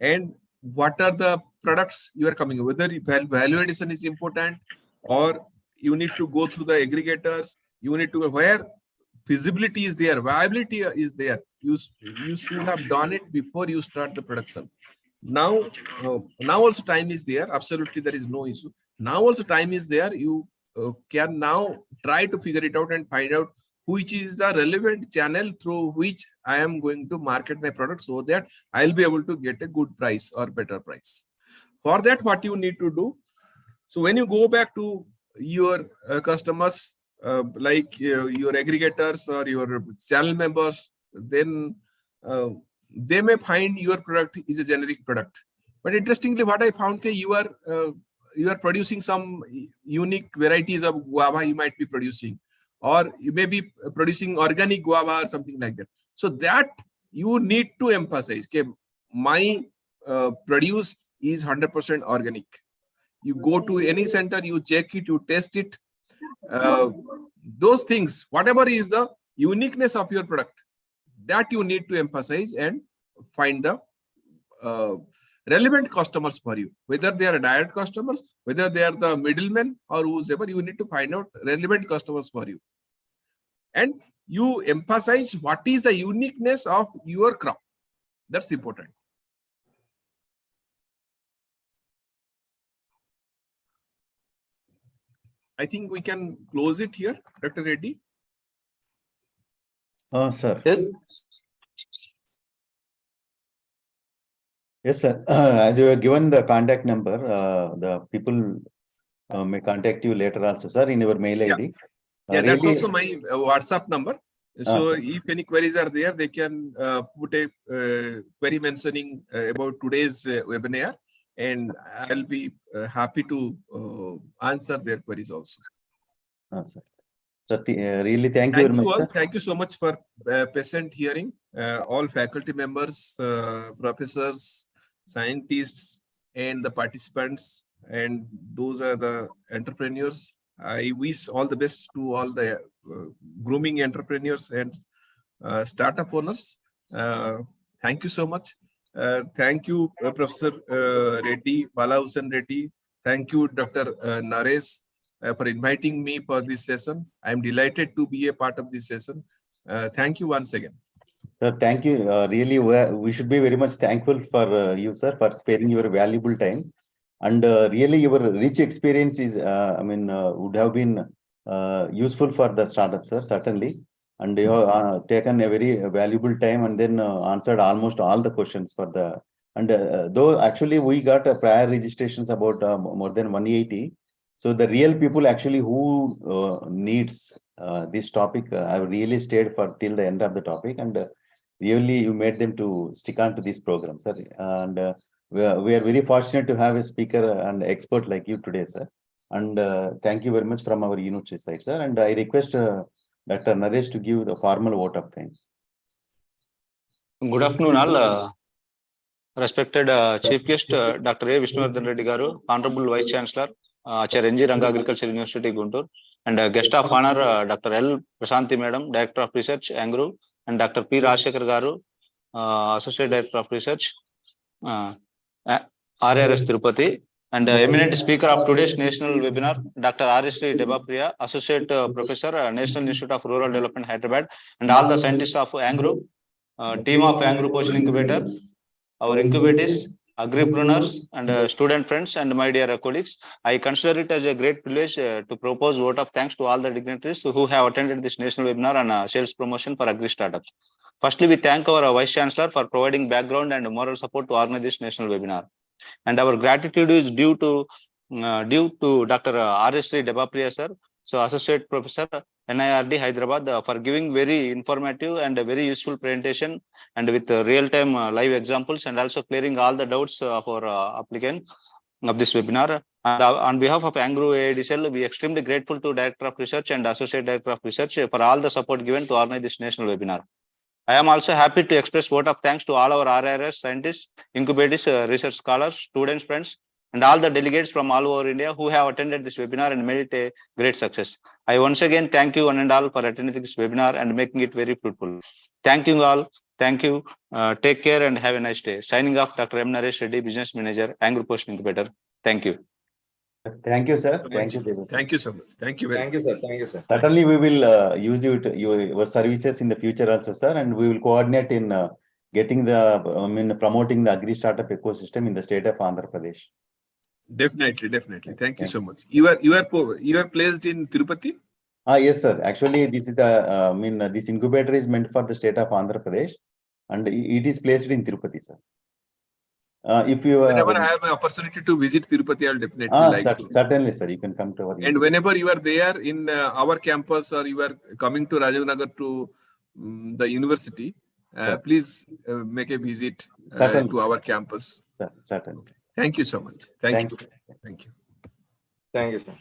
And what are the products you are coming with? Whether value addition is important, or you need to go through the aggregators, you need to, where feasibility is there, viability is there. You should have done it before you start the production. Now also time is there. Absolutely, there is no issue. Now also time is there. You can now try to figure it out and find out which is the relevant channel through which I am going to market my product, so that I'll be able to get a good price or better price. For that, what you need to do, so when you go back to your customers, like your aggregators or your channel members, then they may find your product is a generic product. But interestingly, what I found, you are producing some unique varieties of guava you might be producing, or you may be producing organic guava or something like that. So that you need to emphasize, okay, my produce is 100% organic. You go to any center, you check it, you test it. Those things, whatever is the uniqueness of your product, that you need to emphasize and find the relevant customers for you. Whether they are direct customers, whether they are the middlemen or whoever, you need to find out relevant customers for you. And you emphasize what is the uniqueness of your crop. That's important. I think we can close it here, Dr. Reddy. Sir. Yes, sir. As you have given the contact number, the people may contact you later also, sir, in your mail ID. Yeah, that's also my WhatsApp number. So if any queries are there, they can put a query mentioning about today's webinar, and I'll be happy to answer their queries also. Sir. Sir, really thank you very much, sir. Thank you so much for patient hearing. All faculty members, professors, scientists, and the participants, and those are the entrepreneurs. I wish all the best to all the grooming entrepreneurs and startup owners. Thank you so much. Thank you, Professor Reddy, Balahussain Reddy. Thank you, Dr. Naresh, for inviting me for this session. I'm delighted to be a part of this session. Thank you once again. Sir, thank you. Really, we should be very much thankful for you, sir, for sparing your valuable time. And really your rich experience is, would have been useful for the startup, sir, certainly. And you have taken a very valuable time and then answered almost all the questions for the, and though actually we got prior registrations about more than 180. So the real people actually who needs this topic have really stayed for till the end of the topic, and really you made them to stick on to this program, sir. And we are very fortunate to have a speaker and expert like you today, sir. And thank you very much from our university side, sir. And I request Dr. Naresh to give the formal vote of thanks. Good afternoon, all. Respected Chief Guest, Dr. A. Vishnuvardhan Reddy Garu, Honorable Vice Chancellor, Acharya NG Ranga Agriculture University, Guntur, and guest of honor, Dr. L. Prasanthi Madam, Director of Research, ANGRAU, and Dr. P. Rajshekar Garu, Associate Director of Research, RRS Tirupati, and eminent speaker of today's national webinar, Dr. R.S.D. Debapriya, Associate Professor, National Institute of Rural Development, Hyderabad, and all the scientists of ANGRAU, team of ANGRAU Poshan Incubator, our incubators, agripreneurs, and student friends, and my dear colleagues. I consider it as a great privilege to propose vote of thanks to all the dignitaries who have attended this national webinar on sales promotion for agri startups. Firstly, we thank our Vice Chancellor for providing background and moral support to organize this national webinar. And our gratitude is due to Dr. R.S.D. Debapriya, sir, so Associate Professor, NIRD Hyderabad, for giving very informative and a very useful presentation, and with real-time live examples, and also clearing all the doubts of our applicant of this webinar. And on behalf of ANGRAU AIDCL, we are extremely grateful to Director of Research and Associate Director of Research for all the support given to organize this national webinar. I am also happy to express vote of thanks to all our RRS scientists, incubators, research scholars, students, friends, and all the delegates from all over India who have attended this webinar and made it a great success. I once again thank you one and all for attending this webinar and making it very fruitful. Thank you all. Thank you. Take care and have a nice day. Signing off, Dr. M. Naresh Reddy, Business Manager, ANGRAU Poshan Incubator. Thank you. Thank you, sir. Thank you, David. Thank you so much. Thank you very much. sir. Thank you, sir. Certainly, we will use your services in the future also, sir, and we will coordinate in getting the promoting the agri startup ecosystem in the state of Andhra Pradesh. Definitely. Thank you so much. You are placed in Tirupati? Yes, sir. Actually, this is the this incubator is meant for the state of Andhra Pradesh, and it is placed in Tirupati, sir. If you whenever I have an opportunity to visit Tirupati, I'll definitely certainly, sir. You can come to our and whenever you are there in our campus, or you are coming to Rajanagar to the university, please make a visit to our campus. Certainly. Thank you so much. Thank you. Thank you, sir.